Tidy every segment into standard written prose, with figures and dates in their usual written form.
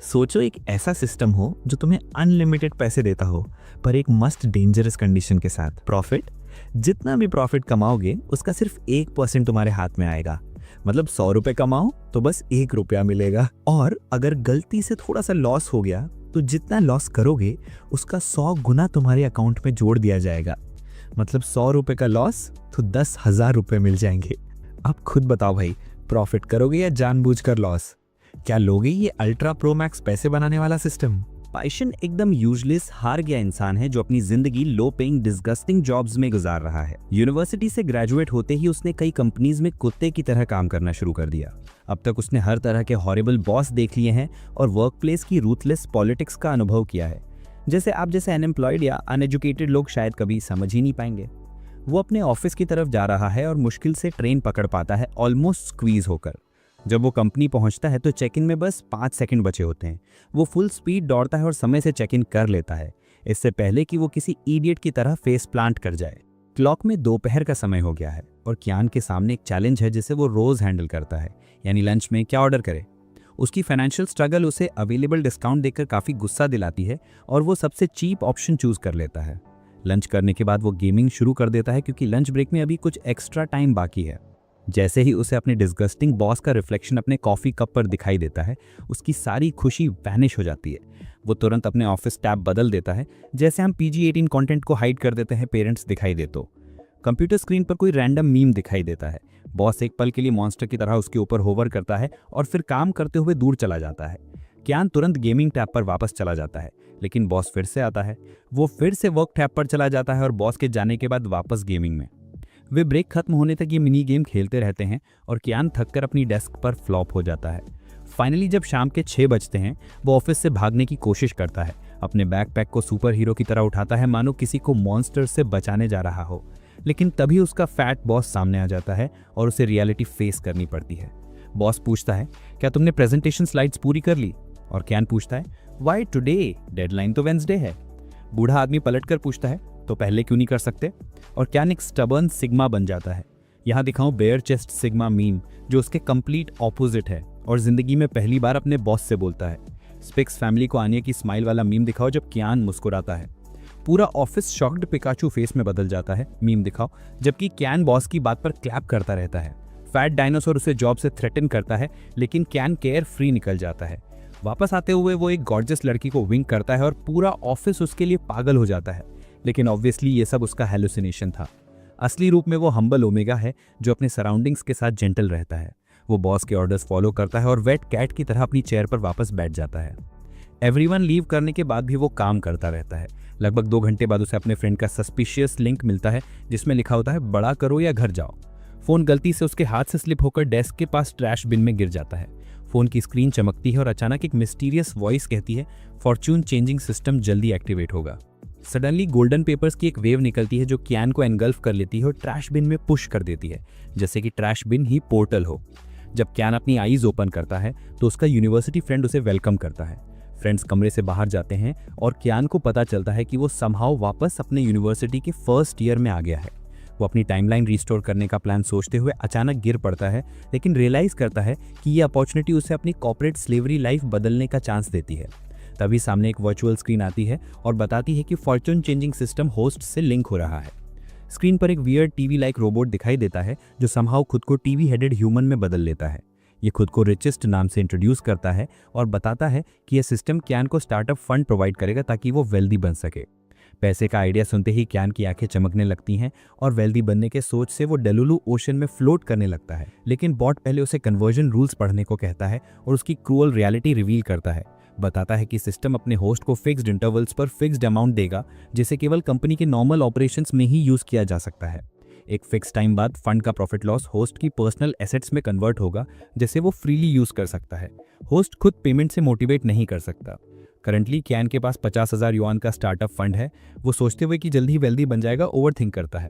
सोचो एक ऐसा सिस्टम हो जो तुम्हें अनलिमिटेड पैसे देता हो, पर एक मस्ट डेंजरस कंडीशन के साथ। प्रॉफिट, जितना भी प्रॉफिट कमाओगे उसका सिर्फ 1% तुम्हारे हाथ में आएगा। मतलब 100 रुपए कमाओ तो बस 1 रुपया मिलेगा। और अगर गलती से थोड़ा सा लॉस हो गया तो जितना लॉस करोगे उसका 100 गुना तुम्हारे अकाउंट में जोड़ दिया जाएगा। मतलब 100 रुपए का लॉस तो 10,000 रुपए मिल जाएंगे। अब खुद बताओ भाई, प्रॉफिट करोगे या जानबूझकर लॉस? क्या लोगे ये अल्ट्रा प्रो मैक्स पैसे बनाने वाला सिस्टम? पाइशन एकदम यूजलेस हार गया इंसान है जो अपनी जिंदगी लो पेइंग डिस्गस्टिंग जॉब्स में गुजार रहा है। यूनिवर्सिटी से ग्रेजुएट होते ही उसने कई कंपनीज में कुत्ते की तरह काम करना शुरू कर दिया। अब तक उसने हर तरह के हॉरिबल बॉस देख लिए हैं और वर्कप्लेस की रूथलेस पॉलिटिक्स का अनुभव किया है, जैसे आप जैसे अनएम्प्लॉयड या अनएजुकेटेड लोग शायद कभी समझ ही नहीं पाएंगे। वो अपने ऑफिस की तरफ जा रहा है और मुश्किल से ट्रेन पकड़ पाता है, ऑलमोस्ट स्क्वीज होकर। जब वो कंपनी पहुंचता है तो चेक इन में बस 5 सेकंड बचे होते हैं। वो फुल स्पीड दौड़ता है और समय से चेक इन कर लेता है, इससे पहले कि वो किसी इडियट की तरह फेस प्लांट कर जाए। क्लॉक में दोपहर का समय हो गया है और कियान के सामने एक चैलेंज है जिसे वो रोज हैंडल करता है, यानी लंच में क्या ऑर्डर करे। उसकी फाइनेंशियल स्ट्रगल उसे अवेलेबल डिस्काउंट देकर काफ़ी गुस्सा दिलाती है और वो सबसे चीप ऑप्शन चूज कर लेता है। लंच करने के बाद वो गेमिंग शुरू कर देता है क्योंकि लंच ब्रेक में अभी कुछ एक्स्ट्रा टाइम बाकी है। जैसे ही उसे अपने डिस्गस्टिंग बॉस का रिफ्लेक्शन अपने कॉफ़ी कप पर दिखाई देता है, उसकी सारी खुशी वैनिश हो जाती है। वो तुरंत अपने ऑफिस टैब बदल देता है, जैसे हम PG-18 कंटेंट को हाइड कर देते हैं पेरेंट्स दिखाई दे तो। कंप्यूटर स्क्रीन पर कोई रैंडम मीम दिखाई देता है। बॉस एक पल के लिए मॉन्स्टर की तरह उसके ऊपर होवर करता है और फिर काम करते हुए दूर चला जाता है। कियान तुरंत गेमिंग टैब पर वापस चला जाता है, लेकिन बॉस फिर से आता है। वो फिर से वर्क टैब पर चला जाता है और बॉस के जाने के बाद वापस गेमिंग में। वे ब्रेक खत्म होने तक ये मिनी गेम खेलते रहते हैं और कियान थककर अपनी डेस्क पर फ्लॉप हो जाता है। फाइनली जब शाम के 6 बजते हैं, वो ऑफिस से भागने की कोशिश करता है। अपने बैकपैक को सुपर हीरो की तरह उठाता है, मानो किसी को मॉन्स्टर से बचाने जा रहा हो। लेकिन तभी उसका फैट बॉस सामने आ जाता है और उसे रियलिटी फेस करनी पड़ती है। बॉस पूछता है, क्या तुमने प्रेजेंटेशन स्लाइड्स पूरी कर ली? और कियान पूछता है, व्हाई टुडे? डेडलाइन तो वेंसडे है। बूढ़ा आदमी पलटकर पूछता है, तो पहले क्यों नहीं कर सकते? और कियान एक स्टबर्न सिग्मा बन जाता है। यहाँ दिखाऊं बेयर चेस्ट सिग्मा मीम, जो उसके कंप्लीट ऑपोजिट है और जिंदगी में पहली बार अपने बॉस से बोलता है। स्पिक्स फैमिली को आनिया की स्माइल वाला मीम दिखाओ जब कियान मुस्कुराता है। पूरा ऑफिस शॉक्ड पिकाचू फेस में बदल जाता है, मीम दिखाओ, जबकि कियान बॉस की बात पर क्लैप करता रहता है। फैट डायनासोर उसे जॉब से थ्रेटन करता है, लेकिन कियान केयर फ्री निकल जाता है। वापस आते हुए वो एक गॉर्जियस लड़की को विंक करता है और पूरा ऑफिस उसके लिए पागल हो जाता है। लेकिन ऑब्वियसली ये सब उसका हेलुसिनेशन था। असली रूप में वो हम्बल ओमेगा है जो अपने सराउंडिंग्स के साथ जेंटल रहता है। वो बॉस के ऑर्डर्स फॉलो करता है और वेट कैट की तरह अपनी चेयर पर वापस बैठ जाता है। एवरीवन लीव करने के बाद भी वो काम करता रहता है। लगभग 2 घंटे बाद उसे अपने फ्रेंड का सस्पिशियस लिंक मिलता है जिसमें लिखा होता है, बड़ा करो या घर जाओ। फोन गलती से उसके हाथ से स्लिप होकर डेस्क के पास ट्रैश बिन में गिर जाता है। फोन की स्क्रीन चमकती है और अचानक एक मिस्टीरियस वॉइस कहती है, फॉर्च्यून चेंजिंग सिस्टम जल्दी एक्टिवेट होगा। सडनली गोल्डन पेपर्स की एक वेव निकलती है जो कियान को एनगल्फ कर लेती है और ट्रैश बिन में पुश कर देती है, जैसे कि ट्रैश बिन ही पोर्टल हो। जब कियान अपनी आईज ओपन करता है तो उसका यूनिवर्सिटी फ्रेंड उसे वेलकम करता है। फ्रेंड्स कमरे से बाहर जाते हैं और कियान को पता चलता है कि वो समहाउ वापस अपने यूनिवर्सिटी के फर्स्ट ईयर में आ गया है। वो अपनी टाइमलाइन रिस्टोर करने का प्लान सोचते हुए अचानक गिर पड़ता है, लेकिन रियलाइज करता है कि ये अपॉर्चुनिटी उसे अपनी कॉर्पोरेट स्लेवरी लाइफ बदलने का चांस देती है। तभी सामने एक वर्चुअल स्क्रीन आती है और बताती है कि फॉर्च्यून चेंजिंग सिस्टम होस्ट से लिंक हो रहा है। स्क्रीन पर एक वियर्ड टीवी लाइक रोबोट दिखाई देता है जो समहाउ खुद को टीवी हेडेड ह्यूमन में बदल लेता है। ये खुद को रिचेस्ट नाम से इंट्रोड्यूस करता है और बताता है कि यह सिस्टम कियान को स्टार्टअप फंड प्रोवाइड करेगा ताकि वो वेल्दी बन सके। पैसे का आइडिया सुनते ही कियान की आंखें चमकने लगती हैं और वेल्दी बनने के सोच से वो डेलुलू ओशन में फ्लोट करने लगता है। लेकिन बॉट पहले उसे कन्वर्जन रूल्स पढ़ने को कहता है और उसकी क्रूअल रियलिटी रिवील करता है। बताता है कि सिस्टम अपने होस्ट को फिक्स्ड इंटरवल्स पर फिक्स्ड अमाउंट देगा, जिसे केवल कंपनी के नॉर्मल ऑपरेशंस में ही यूज किया जा सकता है। एक फिक्स टाइम बाद फंड का प्रॉफिट लॉस होस्ट की पर्सनल एसेट्स में कन्वर्ट होगा, जिसे वो फ्रीली यूज कर सकता है। होस्ट खुद पेमेंट से मोटिवेट नहीं कर सकता। करंटली कियान के पास 50,000 युआन का स्टार्टअप फंड है। वो सोचते हुए कि जल्दी वेल्दी बन जाएगा ओवरथिंक करता है।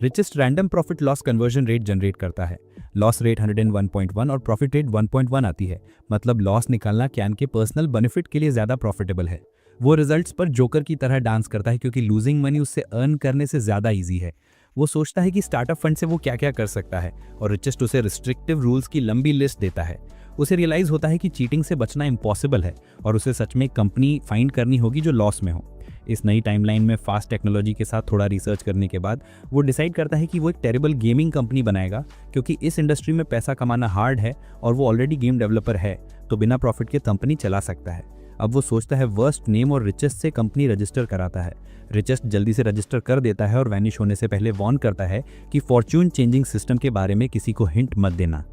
Richest random profit loss conversion rate generate करता है। लॉस रेट 101.1 और प्रॉफिट रेट 1.1 आती है। मतलब लॉस निकालना कियान के पर्सनल बेनिफिट के लिए ज्यादा प्रॉफिटेबल है। वो रिजल्ट्स पर जोकर की तरह डांस करता है क्योंकि लूजिंग मनी उससे अर्न करने से ज्यादा ईजी है। वो सोचता है कि स्टार्टअप फंड से वो क्या क्या कर सकता है और रिचेस्ट उसे रिस्ट्रिक्टिव रूल्स की लंबी लिस्ट देता है। उसे रियलाइज होता है कि चीटिंग से बचना इम्पॉसिबल है और उसे सच में कंपनी फाइंड करनी होगी जो लॉस में हो। इस नई टाइमलाइन में फास्ट टेक्नोलॉजी के साथ थोड़ा रिसर्च करने के बाद वो डिसाइड करता है कि वो एक टेरेबल गेमिंग कंपनी बनाएगा, क्योंकि इस इंडस्ट्री में पैसा कमाना हार्ड है और वो ऑलरेडी गेम डेवलपर है, तो बिना प्रॉफिट के कंपनी चला सकता है। अब वो सोचता है वर्स्ट नेम और रिचेस्ट से कंपनी रजिस्टर कराता है। रिचेस्ट जल्दी से रजिस्टर कर देता है और वैनिश होने से पहले वार्न करता है कि फॉर्च्यून चेंजिंग सिस्टम के बारे में किसी को हिंट मत देना।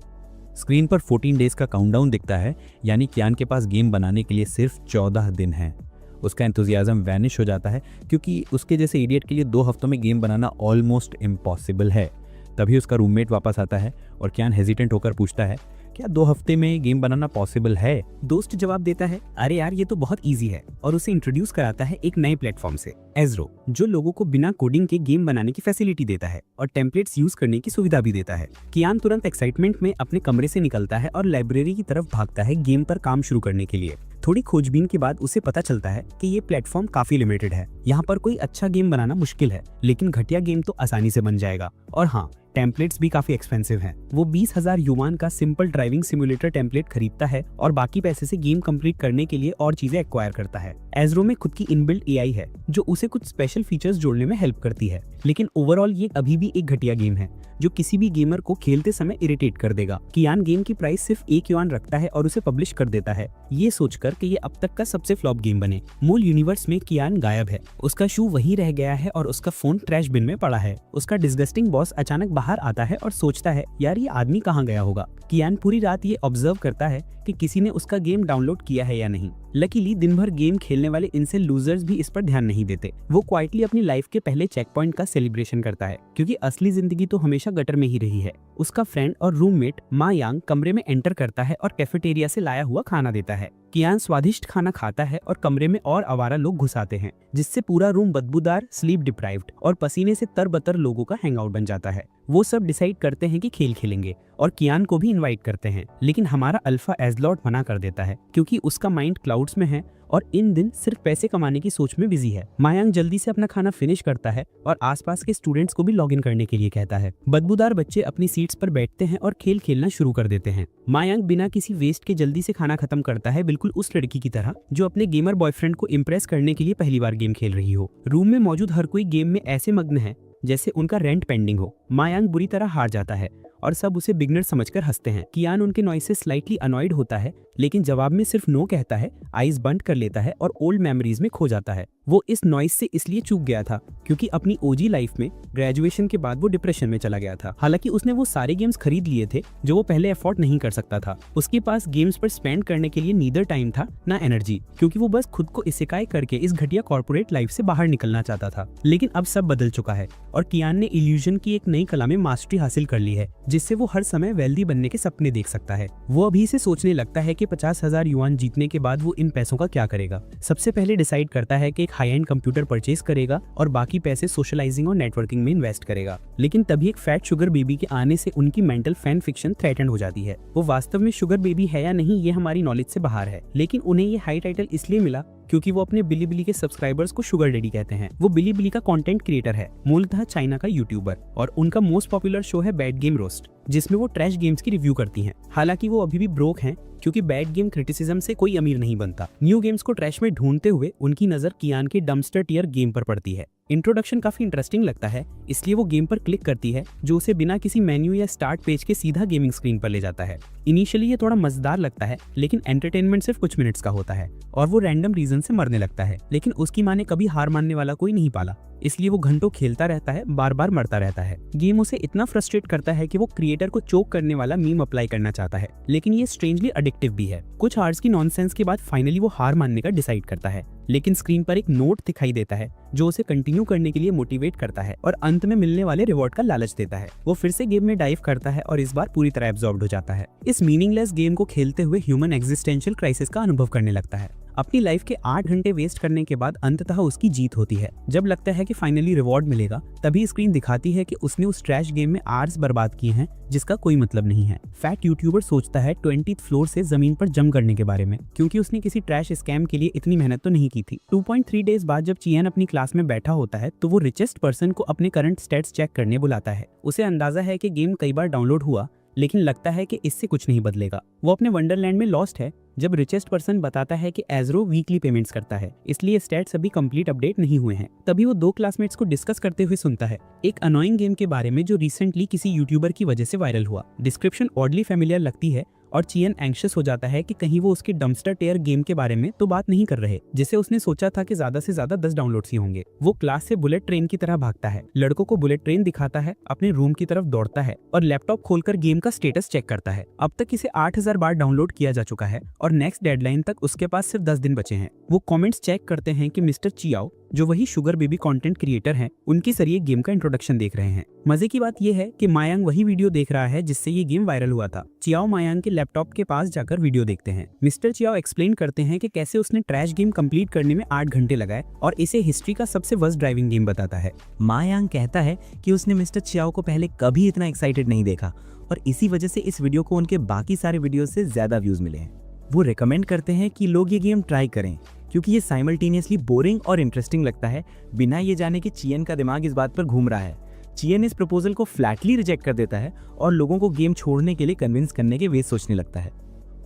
स्क्रीन पर 14 डेज का काउंटडाउन दिखता है, यानी कियान के पास गेम बनाने के लिए सिर्फ 14 दिन हैं। उसका एंथुजियाज्म वैनिश हो जाता है, क्योंकि उसके जैसे इडियट के लिए 2 हफ्तों में गेम बनाना ऑलमोस्ट इम्पॉसिबल है। तभी उसका रूममेट वापस आता है और कियान हेजिटेंट होकर पूछता है, क्या 2 हफ्ते में गेम बनाना पॉसिबल है? दोस्त जवाब देता है, अरे यार ये तो बहुत इजी है, और उसे इंट्रोड्यूस कराता है एक नए प्लेटफॉर्म से, एज़रो, जो लोगों को बिना कोडिंग के गेम बनाने की फैसिलिटी देता है और टेम्पलेट्स यूज करने की सुविधा भी देता है। कियान तुरंत एक्साइटमेंट में अपने कमरे से निकलता है और लाइब्रेरी की तरफ भागता है गेम पर काम शुरू करने के लिए। थोड़ी खोजबीन के बाद उसे पता चलता है कि ये प्लेटफॉर्म काफी लिमिटेड है। यहाँ पर कोई अच्छा गेम बनाना मुश्किल है, लेकिन घटिया गेम तो आसानी से बन जाएगा। और हाँ, टेम्पलेट्स भी काफी एक्सपेंसिव हैं। वो 20,000 युवान का सिंपल ड्राइविंग सिमुलेटर टेम्पलेट खरीदता है और बाकी पैसे से गेम कंप्लीट करने के लिए और चीजें एक्वायर करता है। एज़रो में खुद की इनबिल्ट एआई है जो उसे कुछ स्पेशल फीचर्स जोड़ने में हेल्प करती है, लेकिन ओवरऑल ये अभी भी एक घटिया गेम है जो किसी भी गेमर को खेलते समय इरिटेट कर देगा। कियान गेम की प्राइस सिर्फ 1 युआन रखता है और उसे पब्लिश कर देता है, ये सोचकर कि ये अब तक का सबसे फ्लॉप गेम बने। मूल यूनिवर्स में कियान गायब है, उसका शू वहीं रह गया है और उसका फोन ट्रैश बिन में पड़ा है। उसका डिस्गस्टिंग बॉस अचानक बाहर आता है और सोचता है, यार ये आदमी कहाँ गया होगा। कियान पूरी रात ये ऑब्जर्व करता है कि किसी ने उसका गेम डाउनलोड किया है या नहीं। लकीली दिन भर गेम खेलने वाले इनसे लूजर्स भी इस पर ध्यान नहीं देते। वो क्वाइटली अपनी लाइफ के पहले चेक पॉइंट का सेलिब्रेशन करता है, क्योंकि असली जिंदगी तो हमेशा गटर में ही रही है। उसका फ्रेंड और रूममेट मा यांग कमरे में एंटर करता है और कैफेटेरिया से लाया हुआ खाना देता है। कियान स्वादिष्ट खाना खाता है और कमरे में और आवारा लोग घुस आते हैं, जिससे पूरा रूम बदबूदार, स्लीप डिप्राइव्ड और पसीने से तरबतर लोगों का हैंगआउट बन जाता है। वो सब डिसाइड करते हैं कि खेल खेलेंगे और कियान को भी इनवाइट करते हैं, लेकिन हमारा अल्फा एज़लॉट मना कर देता है, क्योंकि उसका माइंड क्लाउड्स में है और इन दिन सिर्फ पैसे कमाने की सोच में बिजी है। मायांग जल्दी से अपना खाना फिनिश करता है और आसपास के स्टूडेंट्स को भी लॉग इन करने के लिए कहता है। बदबूदार बच्चे अपनी सीट्स पर बैठते हैं और खेल खेलना शुरू कर देते हैं। मायांग बिना किसी वेस्ट के जल्दी से खाना खत्म करता है, बिल्कुल उस लड़की की तरह जो अपने गेमर बॉयफ्रेंड को इम्प्रेस करने के लिए पहली बार गेम खेल रही हो। रूम में मौजूद हर कोई गेम में ऐसे मग्न है जैसे उनका रेंट पेंडिंग हो। मायांग बुरी तरह हार जाता है और सब उसे बिगनर समझकर हंसते हैं। कियान उनके नॉइस से स्लाइटली अनॉयड होता है, लेकिन जवाब में सिर्फ नो कहता है, आईज बंद कर लेता है और ओल्ड मेमोरीज में खो जाता है। वो इस नॉइस से इसलिए चूक गया था क्योंकि अपनी ओजी लाइफ में ग्रेजुएशन के बाद वो डिप्रेशन में चला गया था। हालांकि उसने वो सारे गेम्स खरीद लिए थे जो वो पहले अफोर्ड नहीं कर सकता था। उसके पास गेम्स पर स्पेंड करने के लिए नीदर टाइम था ना एनर्जी, क्योंकि वो बस खुद को इसेकाई करके इस घटिया कॉर्पोरेट लाइफ से बाहर निकलना चाहता था। लेकिन अब सब बदल चुका है और कियान ने इल्यूजन की एक नई कला में मास्टरी हासिल कर ली है, जिससे वो हर समय वेल्दी बनने के सपने देख सकता है। वो अभी से सोचने लगता है कि 50,000 युआन जीतने के बाद वो इन पैसों का क्या करेगा। सबसे पहले डिसाइड करता है कि एक हाई एंड कंप्यूटर परचेज करेगा और बाकी पैसे सोशलाइजिंग और नेटवर्किंग में इन्वेस्ट करेगा। लेकिन तभी एक फैट शुगर बेबी के आने से उनकी मेंटल फैन फिक्शन थ्रेटन्ड हो जाती है। वो वास्तव में शुगर बेबी है या नहीं ये हमारी नॉलेज से बाहर है, लेकिन उन्हें ये हाई टाइटल इसलिए मिला क्योंकि वो अपने बिलीबिली के सब्सक्राइबर्स को शुगर डैडी कहते हैं। वो बिलीबिली का कंटेंट क्रिएटर है, मूलतः चाइना का यूट्यूबर, और उनका मोस्ट पॉपुलर शो है बैड गेम रोस्ट, जिसमें वो ट्रैश गेम्स की रिव्यू करती हैं। हालांकि वो अभी भी ब्रोक हैं क्योंकि बैड गेम क्रिटिसिज्म से कोई अमीर नहीं बनता। न्यू गेम्स को ट्रैश में ढूंढते हुए उनकी नजर कियान के डम्पस्टर टियर गेम पर पड़ती है। इंट्रोडक्शन काफी इंटरेस्टिंग लगता है, इसलिए वो गेम पर क्लिक करती है, जो उसे बिना किसी मेन्यू या स्टार्ट पेज के सीधा गेमिंग स्क्रीन पर ले जाता है। इनिशियली ये थोड़ा मजेदार लगता है, लेकिन एंटरटेनमेंट सिर्फ कुछ मिनट्स का होता है और वो रैंडम रीजन से मरने लगता है। लेकिन उसकी माँ ने कभी हार मानने वाला कोई नहीं पाला, इसलिए वो घंटों खेलता रहता है, बार बार मरता रहता है। गेम उसे इतना फ्रस्ट्रेट करता है कि वो क्रिएटर को चोक करने वाला मीम अप्लाई करना चाहता है, लेकिन ये स्ट्रेंजली एडिक्टिव भी है। कुछ आवर्स की नॉनसेंस के बाद फाइनली वो हार मानने का डिसाइड करता है, लेकिन स्क्रीन पर एक नोट दिखाई देता है जो उसे कंटिन्यू करने के लिए मोटिवेट करता है और अंत में मिलने वाले रिवॉर्ड का लालच देता है। वो फिर से गेम में डाइव करता है और इस बार पूरी तरह एब्जॉर्ब्ड हो जाता है। इस मीनिंगलेस गेम को खेलते हुए ह्यूमन एग्जिस्टेंशियल क्राइसिस का अनुभव करने लगता है। अपनी लाइफ के 8 घंटे वेस्ट करने के बाद अंततः उसकी जीत होती है। जब लगता है कि फाइनली रिवॉर्ड मिलेगा, तभी स्क्रीन दिखाती है कि उसने उस ट्रैश गेम में आवर्स बर्बाद किए हैं जिसका कोई मतलब नहीं है। फैट यूट्यूबर सोचता है 20th फ्लोर से जमीन पर जंप करने के बारे में, क्योंकि उसने किसी ट्रैश स्कैम के लिए इतनी मेहनत तो नहीं की थी। 2.3 डेज बाद जब चियान अपनी क्लास में बैठा होता है तो वो रिचेस्ट पर्सन को अपने करंट स्टेट्स चेक करने बुलाता है। उसे अंदाजा है कि गेम कई बार डाउनलोड हुआ, लेकिन लगता है कि इससे कुछ नहीं बदलेगा। वो अपने वंडरलैंड में लॉस्ट है जब रिचेस्ट पर्सन बताता है कि एज़रो वीकली पेमेंट्स करता है, इसलिए स्टैट्स अभी कंप्लीट अपडेट नहीं हुए हैं। तभी वो 2 क्लासमेट्स को डिस्कस करते हुए सुनता है एक अनोइंग गेम के बारे में जो रिसेंटली किसी यूट्यूबर की वजह से वायरल हुआ। डिस्क्रिप्शन ऑडली फेमिलियर लगती है और चियन एंग्शियस हो जाता है कि कहीं वो उसके डम्पस्टर टेयर गेम के बारे में तो बात नहीं कर रहे, जिसे उसने सोचा था कि ज्यादा से ज्यादा 10 डाउनलोड्स ही होंगे। वो क्लास से बुलेट ट्रेन की तरह भागता है, लड़कों को बुलेट ट्रेन दिखाता है, अपने रूम की तरफ दौड़ता है और लैपटॉप खोलकर गेम का स्टेटस चेक करता है। अब तक इसे 8000 बार डाउनलोड किया जा चुका है और नेक्स्ट डेडलाइन तक उसके पास सिर्फ 10 दिन बचे हैं। वो कमेंट्स चेक करते हैं कि मिस्टर चियाओ, जो वही शुगर बेबी कंटेंट क्रिएटर हैं, उनके जरिए गेम का इंट्रोडक्शन देख रहे हैं। मजे की बात यह है कि मायांग वही वीडियो देख रहा है जिससे ये गेम वायरल हुआ था। चियाओ मायांग के लैपटॉप के पास जाकर वीडियो देखते हैं। मिस्टर चियाओ एक्सप्लेन करते हैं कि कैसे उसने ट्रैश गेम कंप्लीट करने में 8 घंटे लगाए और इसे हिस्ट्री का सबसे वर्स्ट ड्राइविंग गेम बताता है। मायांग कहता है कि उसने मिस्टर चियाओ को पहले कभी इतना एक्साइटेड नहीं देखा और इसी वजह से इस वीडियो को उनके बाकी सारे वीडियो से ज्यादा व्यूज मिले हैं। वो रिकमेंड करते हैं कि लोग ये गेम ट्राई करें क्योंकि ये साइमल्टेनियसली बोरिंग और इंटरेस्टिंग लगता है, बिना ये जाने कि चियन का दिमाग इस बात पर घूम रहा है। चियन इस प्रपोजल को फ्लैटली रिजेक्ट कर देता है और लोगों को गेम छोड़ने के लिए कन्विंस करने के वे सोचने लगता है।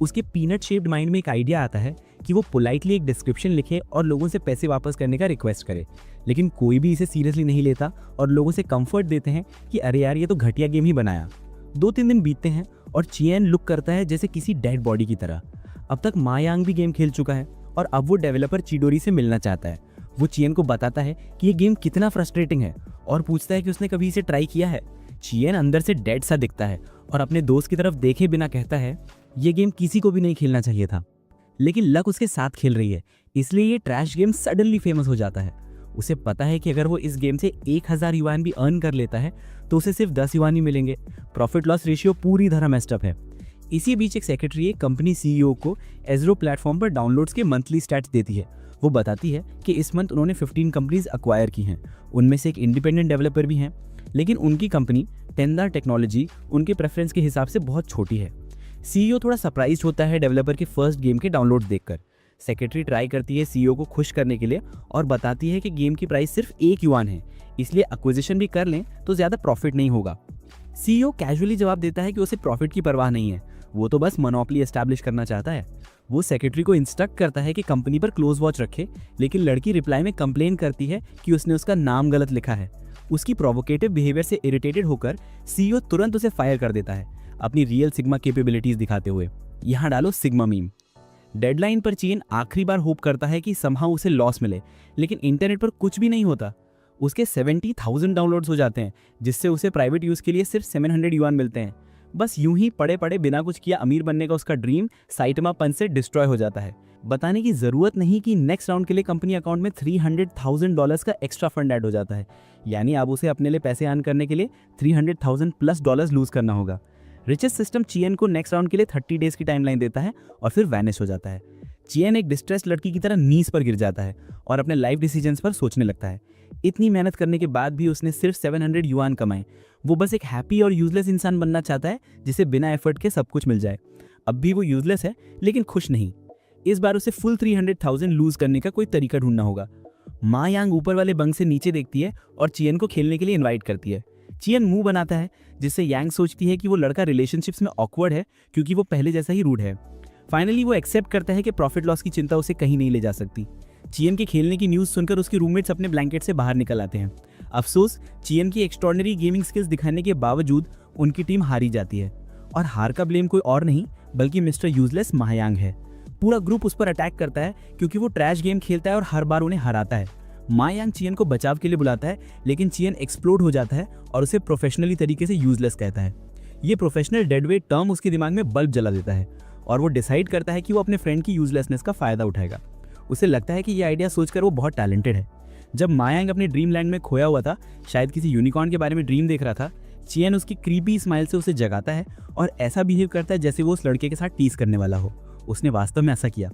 उसके पीनट शेप्ड माइंड में एक आइडिया आता है कि वो पोलाइटली एक डिस्क्रिप्शन लिखे और लोगों से पैसे वापस करने का रिक्वेस्ट करे, लेकिन कोई भी इसे सीरियसली नहीं लेता और लोगों से कंफर्ट देते हैं कि अरे यार ये तो घटिया गेम ही बनाया। 2-3 दिन बीतते हैं और चियन लुक करता है जैसे किसी डेड बॉडी की तरह। अब तक मायांग भी गेम खेल चुका है और अब वो डेवलपर चिडोरी से मिलना चाहता है। वो चियन को बताता है कि ये गेम कितना फ्रस्ट्रेटिंग है और पूछता है कि उसने कभी इसे ट्राई किया है। चियन अंदर से डेड सा दिखता है और अपने दोस्त की तरफ देखे बिना कहता है ये गेम किसी को भी नहीं खेलना चाहिए था, लेकिन लक उसके साथ खेल रही है, इसलिए ये ट्रैश गेम सडनली फेमस हो जाता है। उसे पता है कि अगर वो इस गेम से 1000 युआन भी अर्न कर लेता है तो उसे सिर्फ 10 युआन ही मिलेंगे। प्रॉफिट लॉस रेशियो पूरी तरह मेस्ड अप है। इसी बीच एक सेक्रेटरी कंपनी सीईओ को एज़रो प्लेटफॉर्म पर डाउनलोड्स के मंथली स्टैट्स देती है। वो बताती है कि इस मंथ उन्होंने 15 कंपनीज अक्वायर की हैं, उनमें से एक इंडिपेंडेंट डेवलपर भी हैं, लेकिन उनकी कंपनी टेंडर टेक्नोलॉजी उनके प्रेफरेंस के हिसाब से बहुत छोटी है। सीईओ थोड़ा सरप्राइज होता है डेवलपर के फर्स्ट गेम के डाउनलोड देखकर। सेक्रेटरी ट्राई करती है सीईओ को खुश करने के लिए और बताती है कि गेम की प्राइस सिर्फ 1 युआन है, इसलिए एक्विजिशन भी कर लें तो ज़्यादा प्रॉफिट नहीं होगा। सीईओ कैजुअली जवाब देता है कि उसे प्रॉफिट की परवाह नहीं है, वो तो बस मोनोपोली एस्टैब्लिश करना चाहता है। वो सेक्रेटरी को इंस्ट्रक्ट करता है कि कंपनी पर क्लोज वॉच रखे, लेकिन लड़की रिप्लाई में कंप्लेन करती है कि उसने उसका नाम गलत लिखा है। उसकी प्रोवोकेटिव बिहेवियर से इरिटेटेड होकर सीईओ तुरंत उसे फायर कर देता है, अपनी रियल सिग्मा कैपेबिलिटीज दिखाते हुए। यहाँ डालो सिग्मा मीम। डेडलाइन पर चियन आखिरी बार होप करता है कि समहाउ उसे लॉस मिले, लेकिन इंटरनेट पर कुछ भी नहीं होता। उसके 70,000 डाउनलोड्स हो जाते हैं, जिससे उसे प्राइवेट यूज़ के लिए सिर्फ 700 युआन मिलते हैं। बस यूं ही पड़े पड़े बिना कुछ किया अमीर बनने का उसका ड्रीम साइटमापन से डिस्ट्रॉय हो जाता है। बताने की ज़रूरत नहीं कि नेक्स्ट राउंड के लिए कंपनी अकाउंट में $300,000 का एक्स्ट्रा फंड ऐड हो जाता है, यानी अब उसे अपने लिए पैसे अर्न करने के लिए $300,000+ लूज करना होगा। रिचेस्ट सिस्टम चियन को नेक्स्ट राउंड के लिए 30 डेज की टाइमलाइन देता है और फिर वैनिश हो जाता है। चियन एक डिस्ट्रेस लड़की की तरह नीज पर गिर जाता है और अपने लाइफ डिसीजंस पर सोचने लगता है। इतनी मेहनत करने के बाद भी उसने सिर्फ 700 युआन कमाए। वो बस एक हैप्पी और यूजलेस इंसान बनना चाहता है जिसे बिना एफर्ट के सब कुछ मिल जाए। अब भी वो यूजलेस है लेकिन खुश नहीं। इस बार उसे फुल 300,000 लूज करने का कोई तरीका ढूंढना होगा। माँ यांग ऊपर वाले बंक से नीचे देखती है और चियन को खेलने के लिए इन्वाइट करती है। चियन मुंह बनाता है, जिससे यांग सोचती है कि वो लड़का रिलेशनशिप्स में ऑकवर्ड है क्योंकि वो पहले जैसा ही रूड है। फाइनली वो एक्सेप्ट करता है कि प्रॉफिट लॉस की चिंता उसे कहीं नहीं ले जा सकती। चियन के खेलने की न्यूज़ सुनकर उसके रूममेट्स अपने ब्लैंकेट से बाहर निकल आते हैं। अफसोस, चियन की एक्स्ट्रॉर्डिनरी गेमिंग स्किल्स दिखाने के बावजूद उनकी टीम हारी जाती है और हार का ब्लेम कोई और नहीं बल्कि मिस्टर यूजलेस मायांग है। पूरा ग्रुप उस पर अटैक करता है क्योंकि वो ट्रैश गेम खेलता है और हर बार उन्हें हराता है। मायांग चियन को बचाव के लिए बुलाता है, लेकिन चियन एक्सप्लोड हो जाता है और उसे प्रोफेशनली तरीके से यूजलेस कहता है। ये प्रोफेशनल डेडवेट टर्म उसके दिमाग में बल्ब जला देता है और वो डिसाइड करता है कि वो अपने फ्रेंड की यूजलेसनेस का फायदा उठाएगा। उसे लगता है कि ये आइडिया सोचकर वो बहुत टैलेंटेड है। जब मायांग अपने ड्रीम लैंड में खोया हुआ था, शायद किसी यूनिकॉर्न के बारे में ड्रीम देख रहा था, चियन उसकी क्रीपी स्माइल से उसे जगाता है और ऐसा बिहेव करता है जैसे वो उस लड़के के साथ टीज करने वाला हो। उसने वास्तव में ऐसा किया।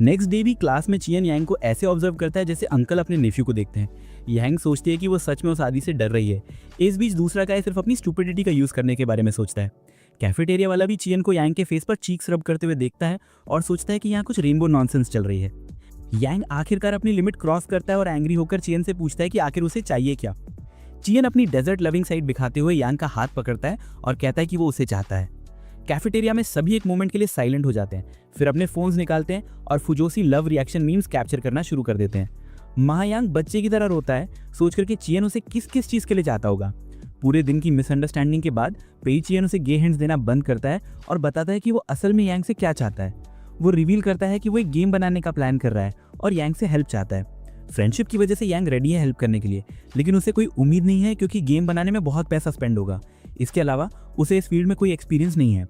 नेक्स्ट डे भी क्लास में चियन यांग को ऐसे ऑब्जर्व करता है जैसे अंकल अपने नेफ्यू को देखते हैं। यांग सोचती है कि वो सच में उस आदमी से डर रही है। इस बीच दूसरा गाय सिर्फ अपनी स्टुपिडिटी का यूज करने के बारे में सोचता है। कैफेटेरिया वाला भी चियन को यांग के फेस पर चीक्स रब करते हुए देखता है और सोचता है कि यहाँ कुछ रेनबो नॉनसेंस चल रही है। यांग आखिरकार अपनी लिमिट क्रॉस करता है और एंग्री होकर चियन से पूछता है कि आखिर उसे चाहिए क्या। चियन अपनी डेजर्ट लविंग साइड दिखाते हुए यांग का हाथ पकड़ता है और कहता है कि वो उसे चाहता है। कैफेटेरिया में सभी एक मोमेंट के लिए साइलेंट हो जाते हैं, फिर अपने फोन्स निकालते हैं और फुजोसी लव रिएक्शन मीम्स कैप्चर करना शुरू कर देते हैं। महायांग बच्चे की तरह रोता है, सोचकर कि चियन उसे किस किस चीज के लिए चाहता होगा। पूरे दिन की मिसअंडरस्टैंडिंग के बाद पेई चियन उसे गे हिंट्स देना बंद करता है और बताता है कि वो असल में यांग से क्या चाहता है। वो रिवील करता है कि वो एक गेम बनाने का प्लान कर रहा है और यांग से हेल्प चाहता है। फ्रेंडशिप की वजह से यांग रेडी है हेल्प करने के लिए, लेकिन उसे कोई उम्मीद नहीं है क्योंकि गेम बनाने में बहुत पैसा स्पेंड होगा। इसके अलावा उसे इस फील्ड में कोई एक्सपीरियंस नहीं है।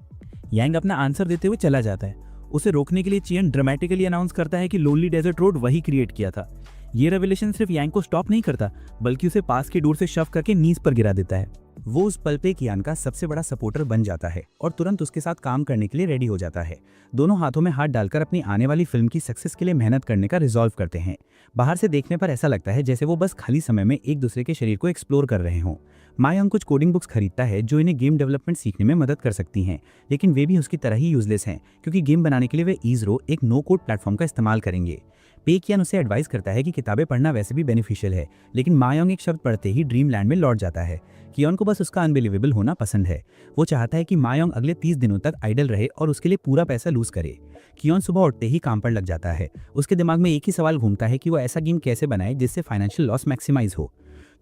यांग अपना आंसर देते हुए चला जाता है। उसे रोकने के लिए चियन ड्रामेटिकली अनाउंस करता है कि लोनली डेजर्ट रोड वही क्रिएट किया था। ये रेवलेशन सिर्फ यांग को स्टॉप नहीं करता, बल्कि उसे पास के डोर से शव करके नीज पर गिरा देता है। वो उस पल पे कियान का सबसे बड़ा सपोर्टर बन जाता है और तुरंत उसके साथ काम करने के लिए रेडी हो जाता है। दोनों हाथों में हाथ डालकर अपनी आने वाली फिल्म की सक्सेस के लिए मेहनत करने का रिजॉल्व करते हैं। बाहर से देखने पर ऐसा लगता है जैसे वो बस खाली समय में एक दूसरे के शरीर को एक्सप्लोर कर रहे हों। मायांग कुछ कोडिंग बुक्स खरीदता है जो इन्हें गेम डेवलपमेंट सीखने में मदद कर सकती हैं, लेकिन वे भी उसकी तरह ही यूजलेस हैं क्योंकि गेम बनाने के लिए वे ईजरो एक नो कोड प्लेटफॉर्म का इस्तेमाल करेंगे। पे कियान उसे एडवाइस करता है कि किताबें पढ़ना वैसे भी बेनिफिशियल है, लेकिन मायांग एक शब्द पढ़ते ही ड्रीम लैंड में लौट जाता है। कियान को बस उसका अनबिलीवेबल होना पसंद है। वो चाहता है कि मायांग अगले 30 दिनों तक आइडल रहे और उसके लिए पूरा पैसा लूज करे। कियान सुबह उठते ही काम पर लग जाता है। उसके दिमाग में एक ही सवाल घूमता है कि वो ऐसा गेम कैसे बनाए जिससे फाइनेंशियल लॉस मैक्सिमाइज हो।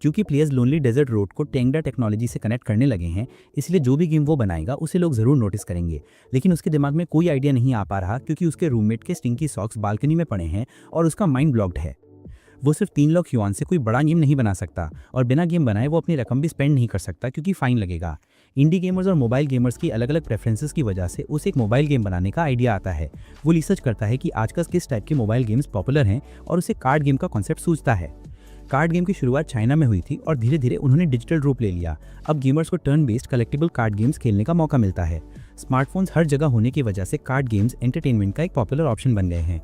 क्योंकि प्लेयर्स लोनली डेजर्ट रोड को टेंगडा टेक्नोलॉजी से कनेक्ट करने लगे हैं, इसलिए जो भी गेम वो बनाएगा उसे लोग जरूर नोटिस करेंगे। लेकिन उसके दिमाग में कोई आइडिया नहीं आ पा रहा क्योंकि उसके रूममेट के स्टिंकी सॉक्स बालकनी में पड़े हैं और उसका माइंड ब्लॉक्ड है। वो सिर्फ 3 लाख युआन से कोई बड़ा गेम नहीं बना सकता और बिना गेम बनाए वो अपनी रकम भी स्पेंड नहीं कर सकता क्योंकि फाइन लगेगा। इंडी गेमर्स और मोबाइल गेमर्स की अलग अलग प्रेफरेंसेस की वजह से उसे एक मोबाइल गेम बनाने का आइडिया आता है। वो रिसर्च करता है कि आजकल किस टाइप के मोबाइल गेम्स पॉपुलर हैं और उसे कार्ड गेम का कॉन्सेप्ट सूझता है। कार्ड गेम की शुरुआत चाइना में हुई थी और धीरे धीरे उन्होंने डिजिटल रूप ले लिया। अब गेमर्स को turn based collectible card games खेलने का मौका मिलता है। स्मार्टफोन्स हर जगह होने की वजह से कार्ड गेम्स एंटरटेनमेंट का एक पॉपुलर ऑप्शन बन गए हैं।